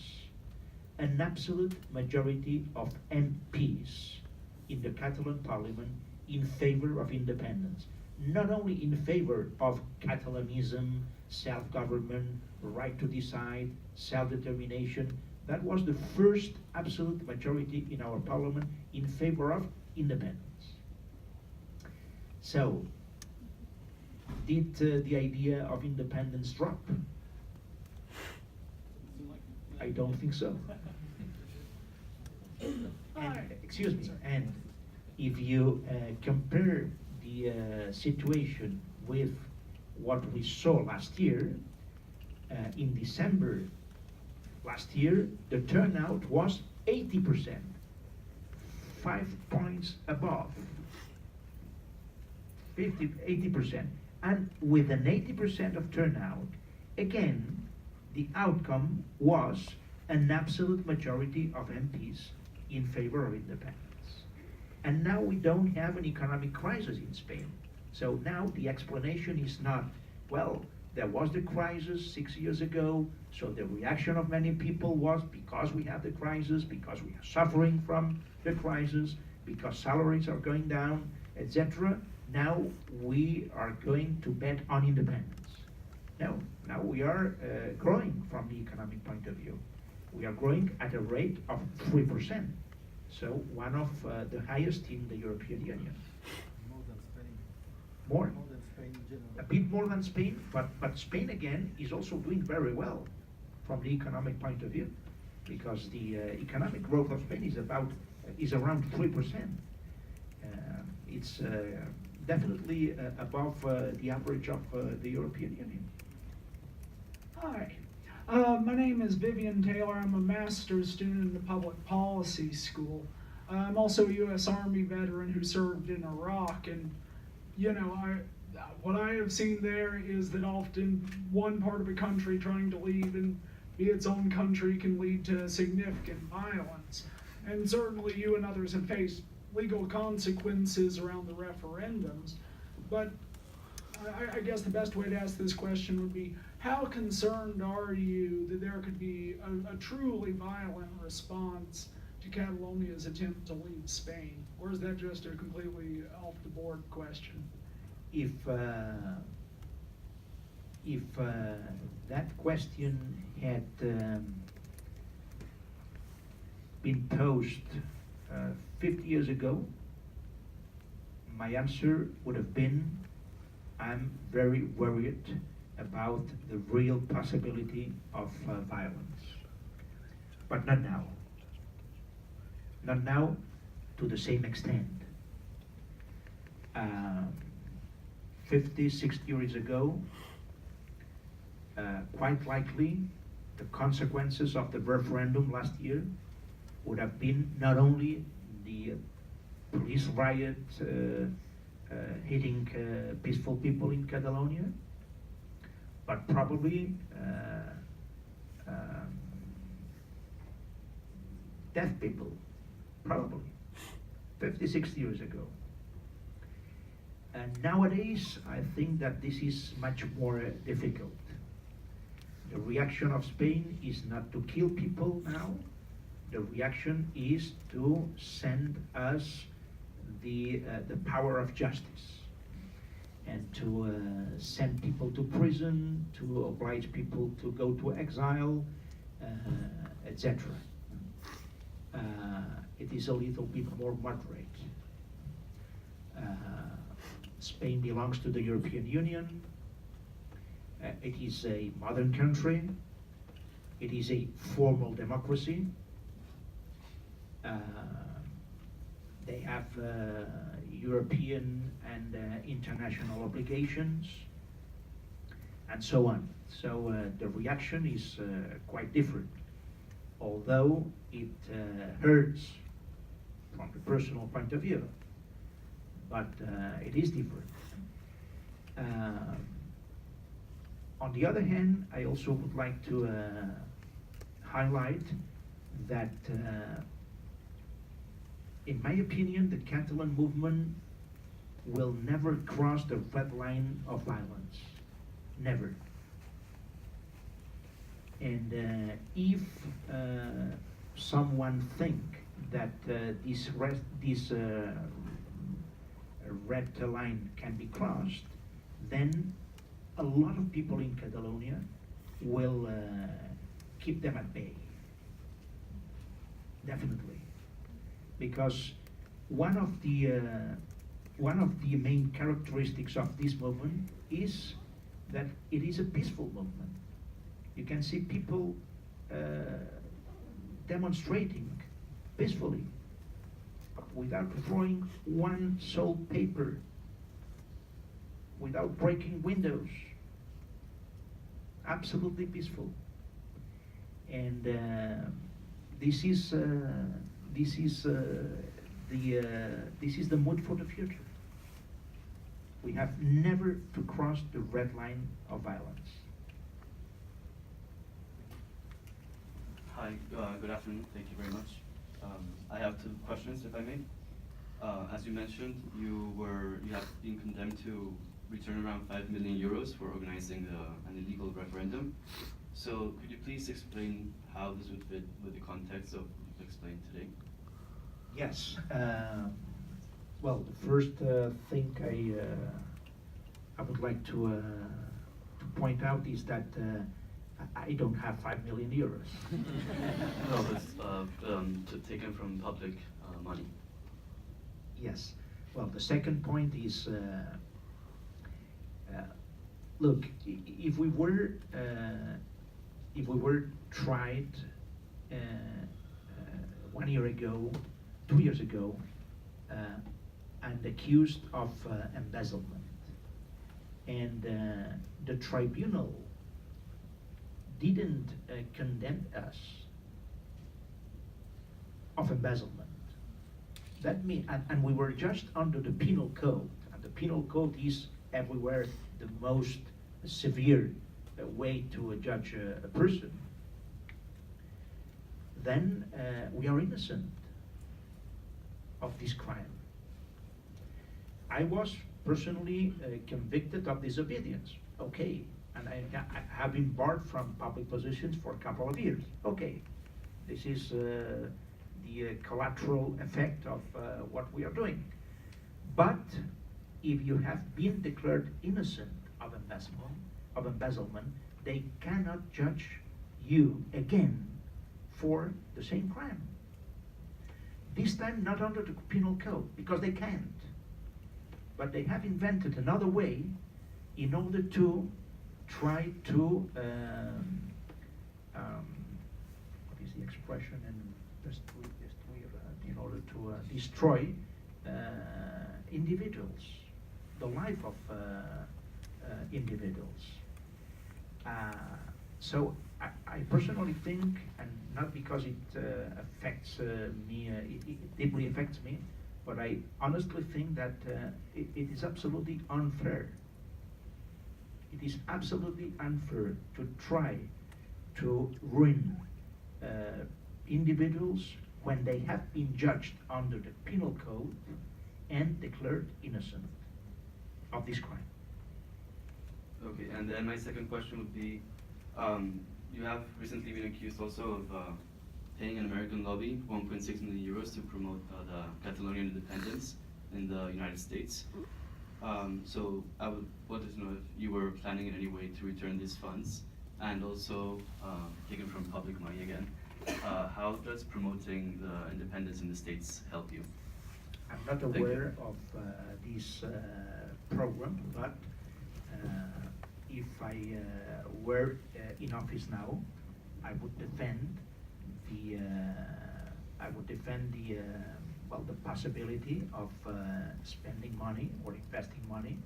an absolute majority of MPs in the Catalan parliament in favor of independence. Not only in favor of Catalanism, self-government, right to decide, self-determination. That was the first absolute majority in our parliament in favor of independence. So, did the idea of independence drop? I don't think so. And, excuse me, and if you compare the situation with what we saw last year, in December last year, the turnout was 80%, 5 points above, 80%. And with an 80% of turnout, again, the outcome was an absolute majority of MPs in favor of independence. And now we don't have an economic crisis in Spain. So now the explanation is not, well, there was the crisis 6 years ago, so the reaction of many people was because we have the crisis, because we are suffering from the crisis, because salaries are going down, etc. Now we are going to bet on independence. No, now we are growing from the economic point of view. We are growing at a rate of 3%. So one of the highest in the European Union. More than Spain. More? More than Spain in general. A bit more than Spain, but Spain again is also doing very well from the economic point of view, because the economic growth of Spain is around 3%. It's definitely above the average of the European Union. Hi, my name is Vivian Taylor. I'm a master's student in the Public Policy School. I'm also a U.S. Army veteran who served in Iraq, and you know, what I have seen there is that often one part of a country trying to leave and be its own country can lead to significant violence. And certainly you and others have faced legal consequences around the referendums, but I guess the best way to ask this question would be, how concerned are you that there could be a truly violent response to Catalonia's attempt to leave Spain? Or is that just a completely off the board question? If that question had been posed 50 years ago, my answer would have been, I'm very worried about the real possibility of violence. But not now. Not now to the same extent. 50, 60 years ago, quite likely the consequences of the referendum last year would have been not only the police riot hitting peaceful people in Catalonia, but probably deaf people, probably 50, 60 years ago. And nowadays, I think that this is much more difficult. The reaction of Spain is not to kill people now. The reaction is to send us the power of justice and to send people to prison, to oblige people to go to exile, etc. It is a little bit more moderate. Spain belongs to the European Union. It is a modern country. It is a formal democracy. They have European and international obligations, and so on. So the reaction is quite different, although it hurts from the personal point of view, but it is different. On the other hand, I also would like to highlight that in my opinion, the Catalan movement will never cross the red line of violence. Never. And if someone think that this red line can be crossed, then a lot of people in Catalonia will keep them at bay. Definitely. Because one of the main characteristics of this movement is that it is a peaceful movement. You can see people demonstrating peacefully without throwing one sole paper, without breaking windows. Absolutely peaceful. And this is the mood for the future. We have never to cross the red line of violence. Hi, good afternoon. Thank you very much. I have 2 questions, if I may. As you mentioned, you have been condemned to return around 5 million euros for organizing an illegal referendum. So could you please explain how this would fit with the context of what you've explained today? Yes. Well, the first thing I would like to point out is that I don't have 5 million euros. No, it's taken from public money. Yes. Well, the second point is, look, if we were tried 1 year ago, 2 years ago, and accused of embezzlement, and the tribunal didn't condemn us of embezzlement. That means, and we were just under the penal code, and the penal code is everywhere the most severe way to judge a person. Then we are innocent of this crime. I was personally convicted of disobedience. Okay, and I have been barred from public positions for a couple of years. Okay, this is the the collateral effect of what we are doing. But if you have been declared innocent of embezzlement, they cannot judge you again for the same crime. This time not under the penal code, because they can't. But they have invented another way in order to try to, what is the expression, in order to destroy individuals, the life of individuals. So I personally think, and not because it affects me, it deeply affects me, but I honestly think that it is absolutely unfair. It is absolutely unfair to try to ruin individuals when they have been judged under the penal code and declared innocent of this crime. Okay, and then my second question would be, you have recently been accused also of paying an American lobby 1.6 million euros to promote the Catalonian independence in the United States. So I would want to know if you were planning in any way to return these funds, and also taken from public money again. How does promoting the independence in the States help you? I'm not aware of this program, but if I were in office now, I would defend the the possibility of spending money or investing money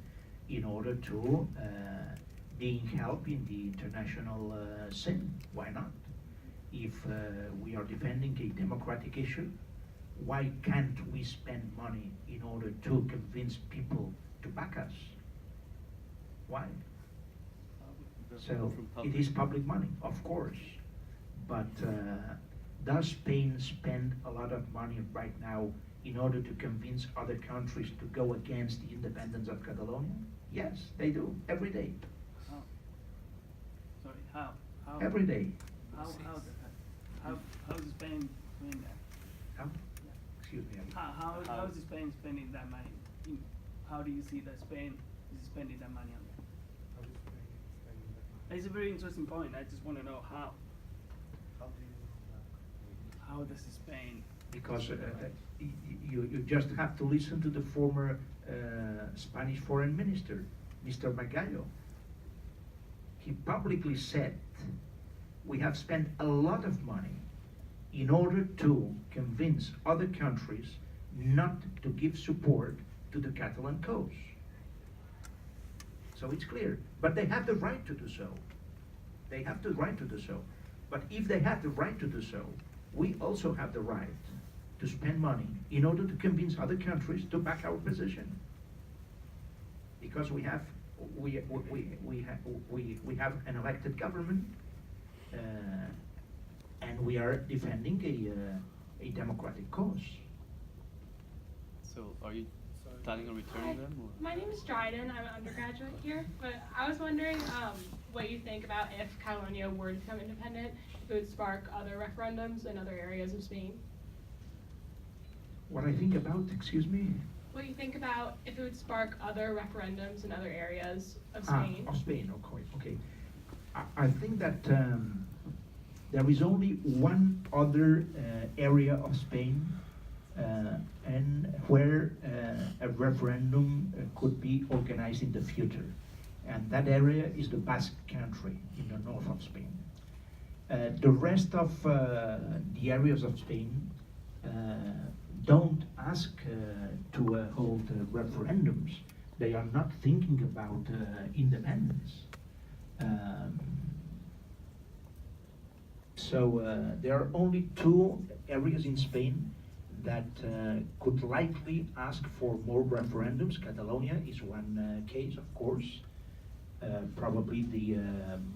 in order to being help in the international scene. Why not? If we are defending a democratic issue, why can't we spend money in order to convince people to back us? Why? So it is public money, of course, but does Spain spend a lot of money right now in order to convince other countries to go against the independence of Catalonia? Yes, they do, every day. How? Sorry, how? Every day. How is Spain doing that? How? Excuse me. How is Spain spending that money? How do you see that Spain is spending that money on that? It's a very interesting point. I just want to know how. How does Spain? Because you just have to listen to the former Spanish foreign minister, Mr. Magallo. He publicly said, we have spent a lot of money in order to convince other countries not to give support to the Catalan cause. So it's clear, but they have the right to do so. They have the right to do so. But if they have the right to do so, we also have the right to spend money in order to convince other countries to back our position. Because we have an elected government, and we are defending a democratic cause. So are you planning on returning them? Or? My name is Dryden. I'm an undergraduate here, but I was wondering what you think about if Catalonia were to become independent, if it would spark other referendums in other areas of Spain. What I think about, excuse me? What you think about if it would spark other referendums in other areas of Spain? Of Spain, okay. I think that there is only one other area of Spain and where a referendum could be organized in the future. And that area is the Basque Country in the north of Spain. The rest of the areas of Spain don't ask to hold referendums. They are not thinking about independence. So there are only two areas in Spain that could likely ask for more referendums. Catalonia is one case, of course, probably the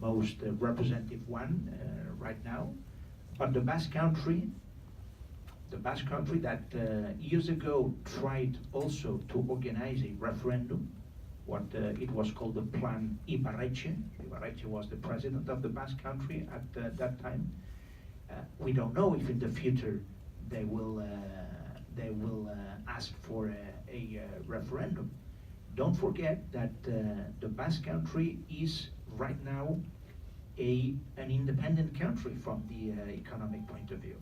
most representative one right now. But the Basque Country that years ago tried also to organize a referendum, what it was called the Plan Ibarretxe. Ibarretxe was the president of the Basque Country at that time. We don't know if in the future they will ask for a referendum. Don't forget that the Basque Country is right now an independent country from the economic point of view.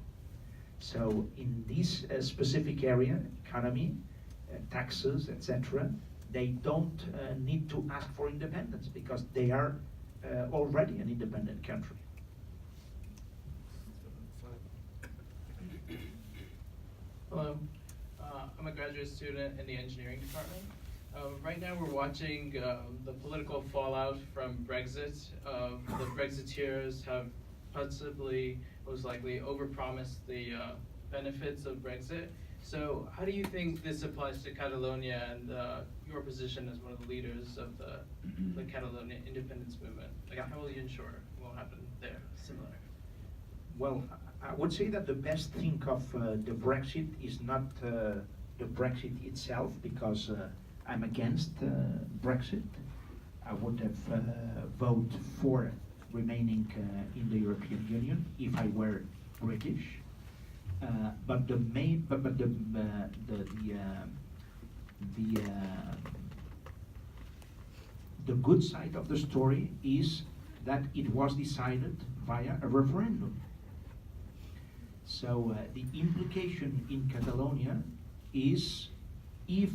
So in this specific area, economy, taxes, etc., they don't need to ask for independence because they are already an independent country. Hello, I'm a graduate student in the engineering department. Right now we're watching the political fallout from Brexit. The Brexiteers have possibly, most likely, overpromised the benefits of Brexit. So how do you think this applies to Catalonia and your position as one of the leaders of the Catalonia independence movement? Like, how will you ensure it won't happen there, similar? Well, I would say that the best thing of the Brexit is not the Brexit itself, because I'm against Brexit. I would have voted for remaining in the European Union if I were British. But the main, but the good side of the story is that it was decided via a referendum. So the implication in Catalonia is, if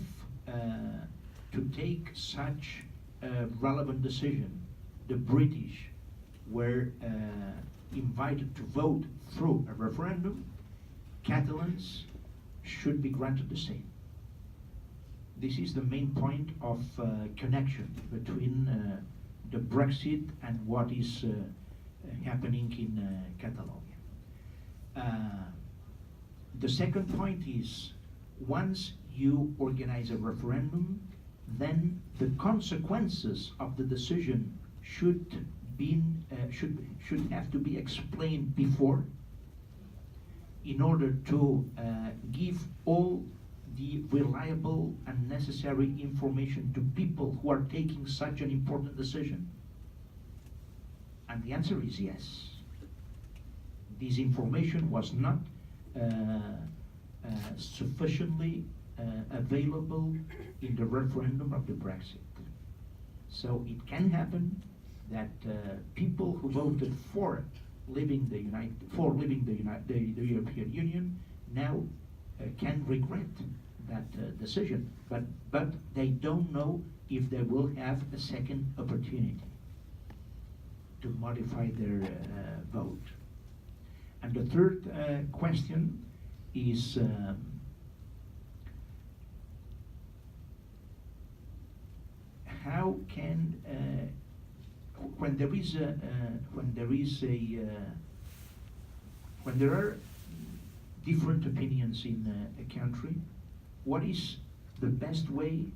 to take such a relevant decision, the British were invited to vote through a referendum, Catalans should be granted the same. This is the main point of connection between the Brexit and what is happening in Catalonia. The second point is, once you organize a referendum, then the consequences of the decision should have to be explained before, in order to give all the reliable and necessary information to people who are taking such an important decision. And the answer is yes. This information was not sufficiently available in the referendum of the Brexit. So it can happen that people who voted for leaving the European Union now can regret that decision, but they don't know if they will have a second opportunity to modify their vote. And the third question is how can when there are different opinions in a country, what is the best way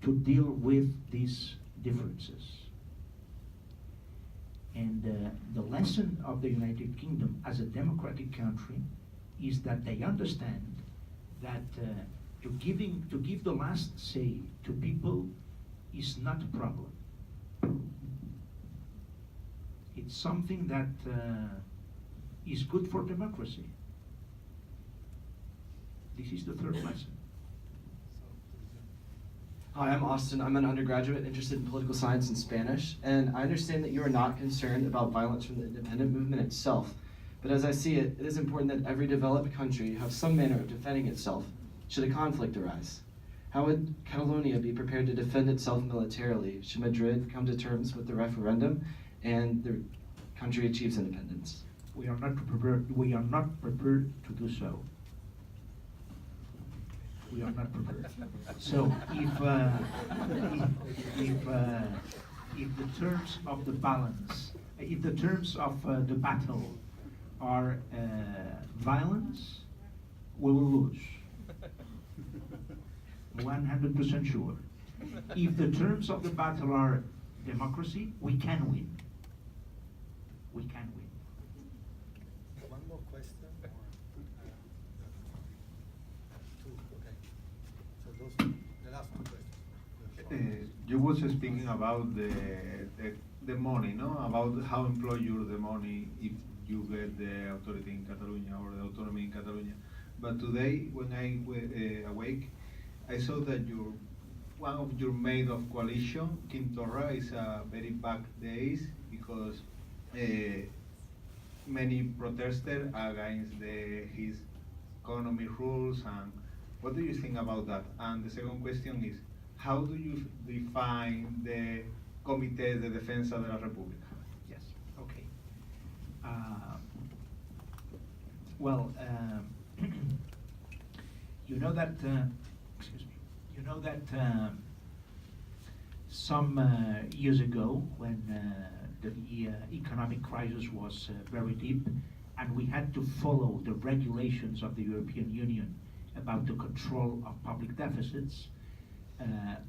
to deal with these differences? And the lesson of the United Kingdom as a democratic country is that they understand that to give the last say to people is not a problem. It's something that is good for democracy. This is the third lesson. Hi, I'm Austin. I'm an undergraduate interested in political science and Spanish, and I understand that you are not concerned about violence from the independent movement itself. But as I see it, it is important that every developed country have some manner of defending itself should a conflict arise. How would Catalonia be prepared to defend itself militarily should Madrid come to terms with the referendum and the country achieves independence? We are not prepared to do so. We are not prepared. So if the terms of the balance, if the terms of the battle are violence, we will lose. 100% sure. If the terms of the battle are democracy, we can win. We can win. One more question? Two, okay. So those, the last two questions. You was speaking about the money, no? About how employ you the money if you get the authority in Catalonia or the autonomy in Catalonia. But today, when I awake, I saw that one of your mate of coalition, Kim Torra, is a very bad days because many protesters against his economy rules. And what do you think about that? And the second question is, how do you define the Comité de Defensa de la República? Yes, okay. Well, you know that, excuse me, you know that some years ago when the economic crisis was very deep and we had to follow the regulations of the European Union about the control of public deficits,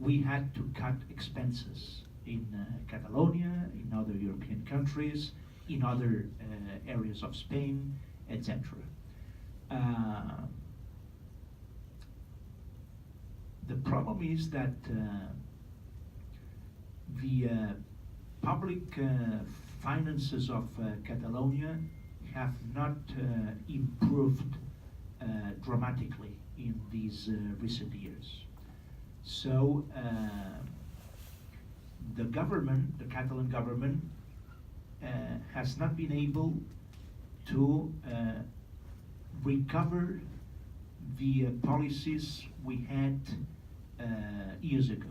we had to cut expenses in Catalonia, in other European countries, in other areas of Spain, etc. The problem is that the public finances of Catalonia have not improved dramatically in these recent years. So the government, the Catalan government, has not been able to recover the policies we had years ago.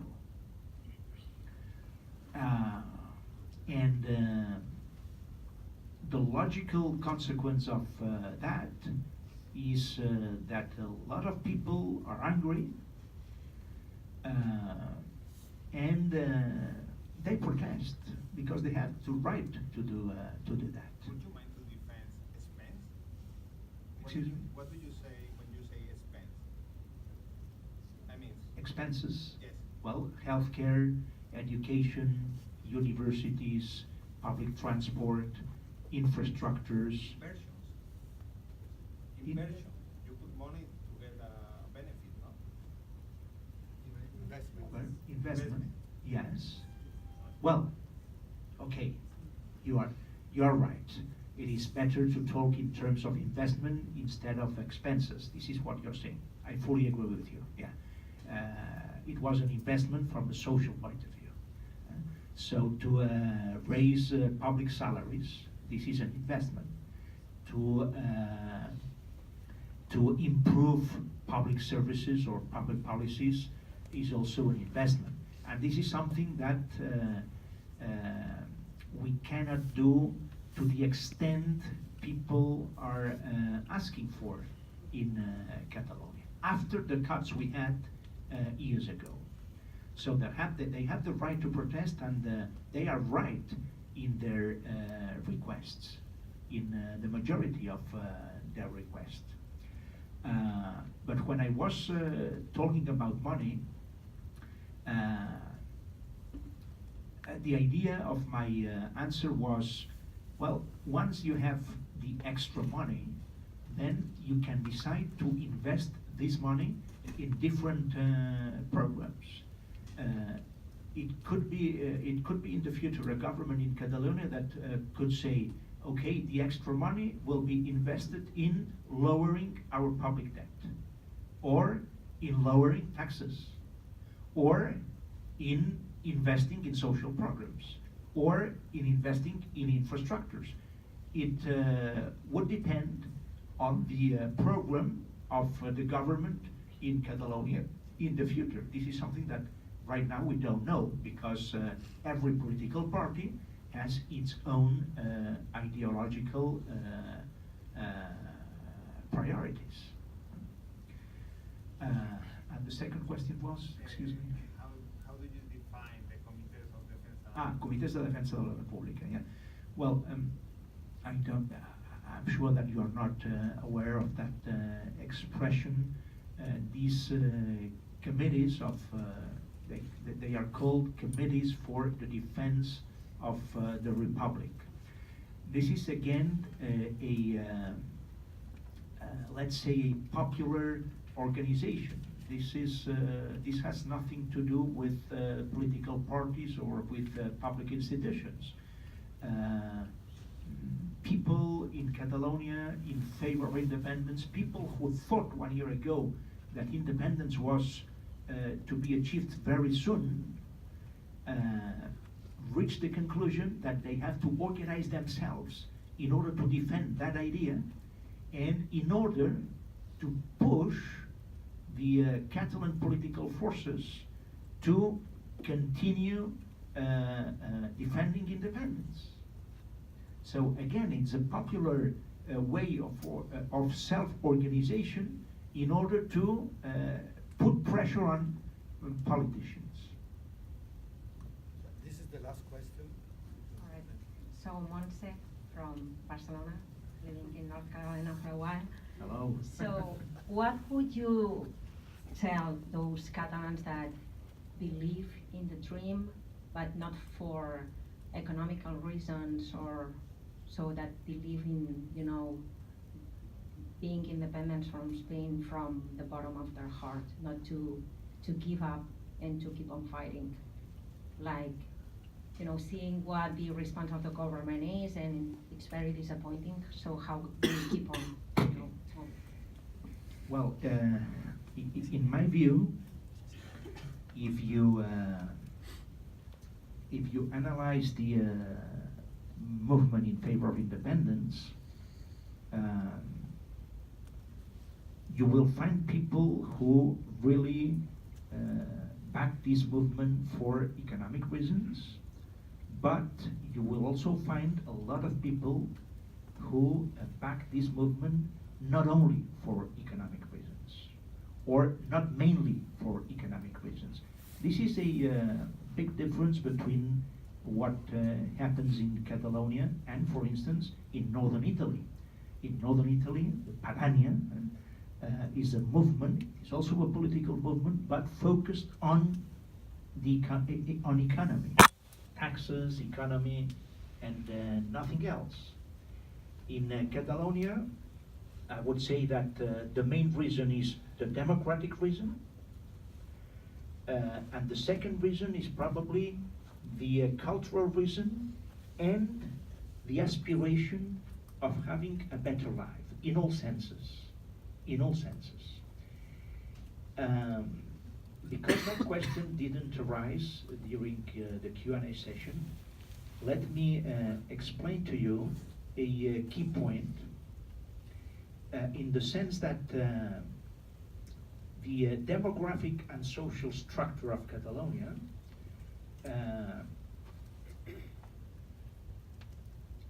And the logical consequence of that is that a lot of people are angry and they protest because they have the right to do that. Would you mind to defend expense? Excuse me? What do you say when you say expense? I mean, Expenses? yes. Well, healthcare, education, universities, public transport, infrastructures. Inversions. Inversion. You put money to get a benefit, no? Investment. Well, investment, yes. Well, okay, you are right. It is better to talk in terms of investment instead of expenses. This is what you're saying. I fully agree with you. Yeah, it was an investment from a social point of view. So to raise public salaries, this is an investment. To improve public services or public policies is also an investment. And this is something that we cannot do to the extent people are asking for in Catalonia, after the cuts we had years ago. So they have the right to protest, and they are right in their requests, in the majority of their requests. But when I was talking about money, the idea of my answer was, well, once you have the extra money, then you can decide to invest this money in different programs. It could be in the future a government in Catalonia that could say, okay, the extra money will be invested in lowering our public debt, or in lowering taxes, or in investing in social programs, or in investing in infrastructures. It would depend on the program of the government in Catalonia in the future. This is something that right now we don't know, because every political party has its own ideological priorities. And the second question was, excuse me? How do you define the Comités of Defensa? Comités de Defensa de la República, yeah. Well, I'm sure that you are not aware of that expression. These committees of, they are called Committees for the Defense of the Republic. This is again let's say, a popular organization. This has nothing to do with political parties or with public institutions. people in Catalonia in favor of independence, people who thought 1 year ago that independence was to be achieved very soon, reached the conclusion that they have to organize themselves in order to defend that idea and in order to push the Catalan political forces to continue defending independence. So again, it's a popular way of self-organization in order to put pressure on politicians. This is the last question. All right. So Montse from Barcelona, living in North Carolina for a while. Hello. So what would you tell those Catalans that believe in the dream, but not for economical reasons, or so that believe in, you know, being independent from Spain from the bottom of their heart, not to give up and to keep on fighting, like, you know, seeing what the response of the government is, and it's very disappointing. So how do you keep on, you know? Well, in my view, if you analyze the movement in favor of independence, you will find people who really back this movement for economic reasons, but you will also find a lot of people who back this movement not only for economic reasons, or not mainly for economic reasons. This is a big difference between what happens in Catalonia and, for instance, in northern Italy. In northern Italy, the Catalonia is a movement, it's also a political movement, but focused on the on economy, taxes, economy, and nothing else. In Catalonia, I would say that the main reason is the democratic reason, and the second reason is probably the cultural reason and the aspiration of having a better life in all senses. In all senses. Because that question didn't arise during the Q&A session, let me explain to you a key point in the sense that the demographic and social structure of Catalonia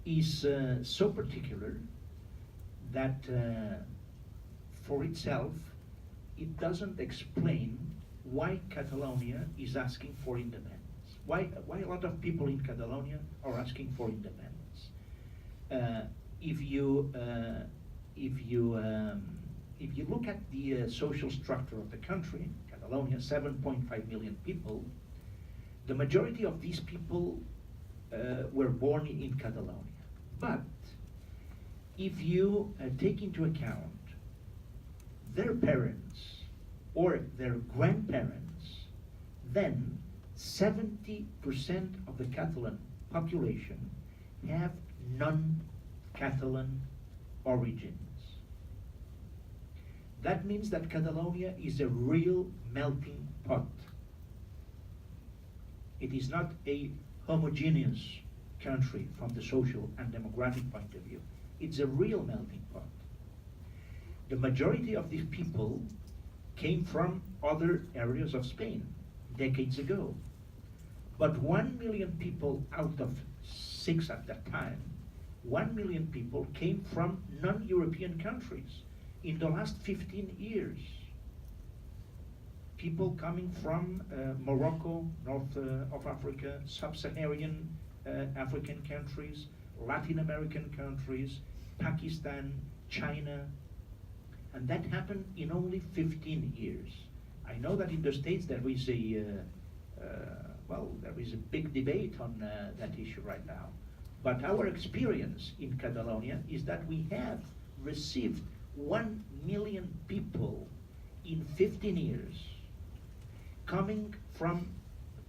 is so particular that for itself, it doesn't explain why Catalonia is asking for independence. Why a lot of people in Catalonia are asking for independence. If you look at the social structure of the country, Catalonia, 7.5 million people, the majority of these people were born in Catalonia. But if you take into account their parents or their grandparents, then 70% of the Catalan population have non-Catalan origins. That means that Catalonia is a real melting pot. It is not a homogeneous country from the social and demographic point of view. It's a real melting pot. The majority of these people came from other areas of Spain decades ago. But 1 million people out of 6 at that time, 1 million people came from non-European countries in the last 15 years. People coming from Morocco, north of Africa, sub-Saharan African countries, Latin American countries, Pakistan, China, and that happened in only 15 years. I know that in the States there is a big debate on that issue right now. But our experience in Catalonia is that we have received 1 million people in 15 years coming from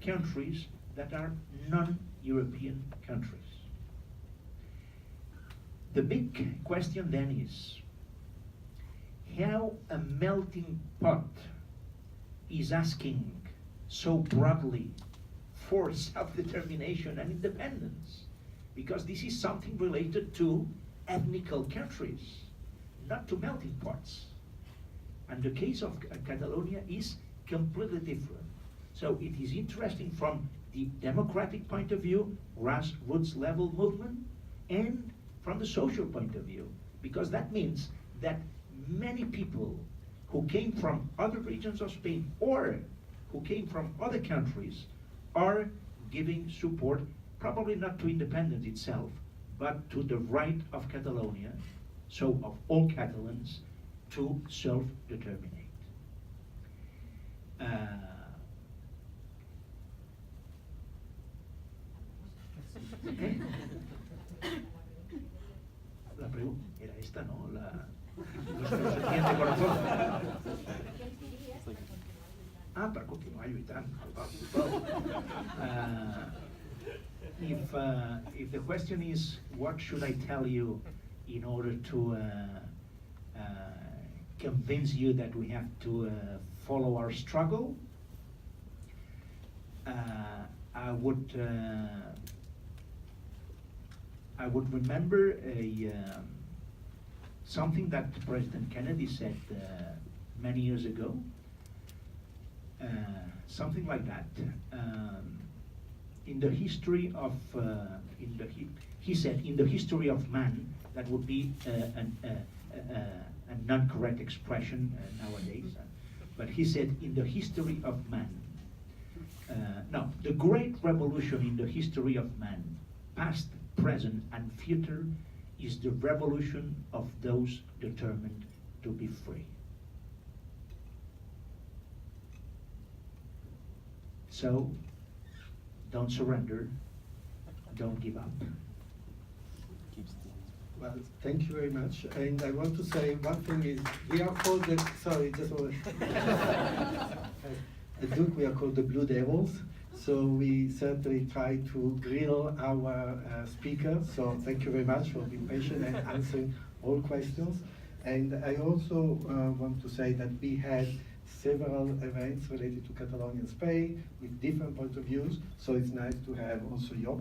countries that are non-European countries. The big question then is how a melting pot is asking so broadly for self-determination and independence, because this is something related to ethnical countries, not to melting pots. And the case of Catalonia is completely different. So it is interesting from the democratic point of view, grassroots level movement, and from the social point of view, because that means that many people who came from other regions of Spain or who came from other countries are giving support, probably not to independence itself, but to the right of Catalonia, so of all Catalans, to self-determinate. La pregunta era esta, ¿no? Nuestro siguiente corazón. Per continuar lluitant. If the question is, what should I tell you in order to convince you that we have to follow our struggle, I would remember something that President Kennedy said many years ago. Something like that. In the history of, he said, in the history of man, that would be a non-correct expression nowadays, but he said, in the history of man. No, the great revolution in the history of man, past, present, and future, is the revolution of those determined to be free. So, don't surrender, don't give up. Well, thank you very much. And I want to say one thing is, we are called the, sorry, just one. At Duke, we are called the Blue Devils. So we certainly try to grill our speakers. So thank you very much for being patient and answering all questions. And I also want to say that we had several events related to Catalonia and Spain with different points of views. So it's nice to have also your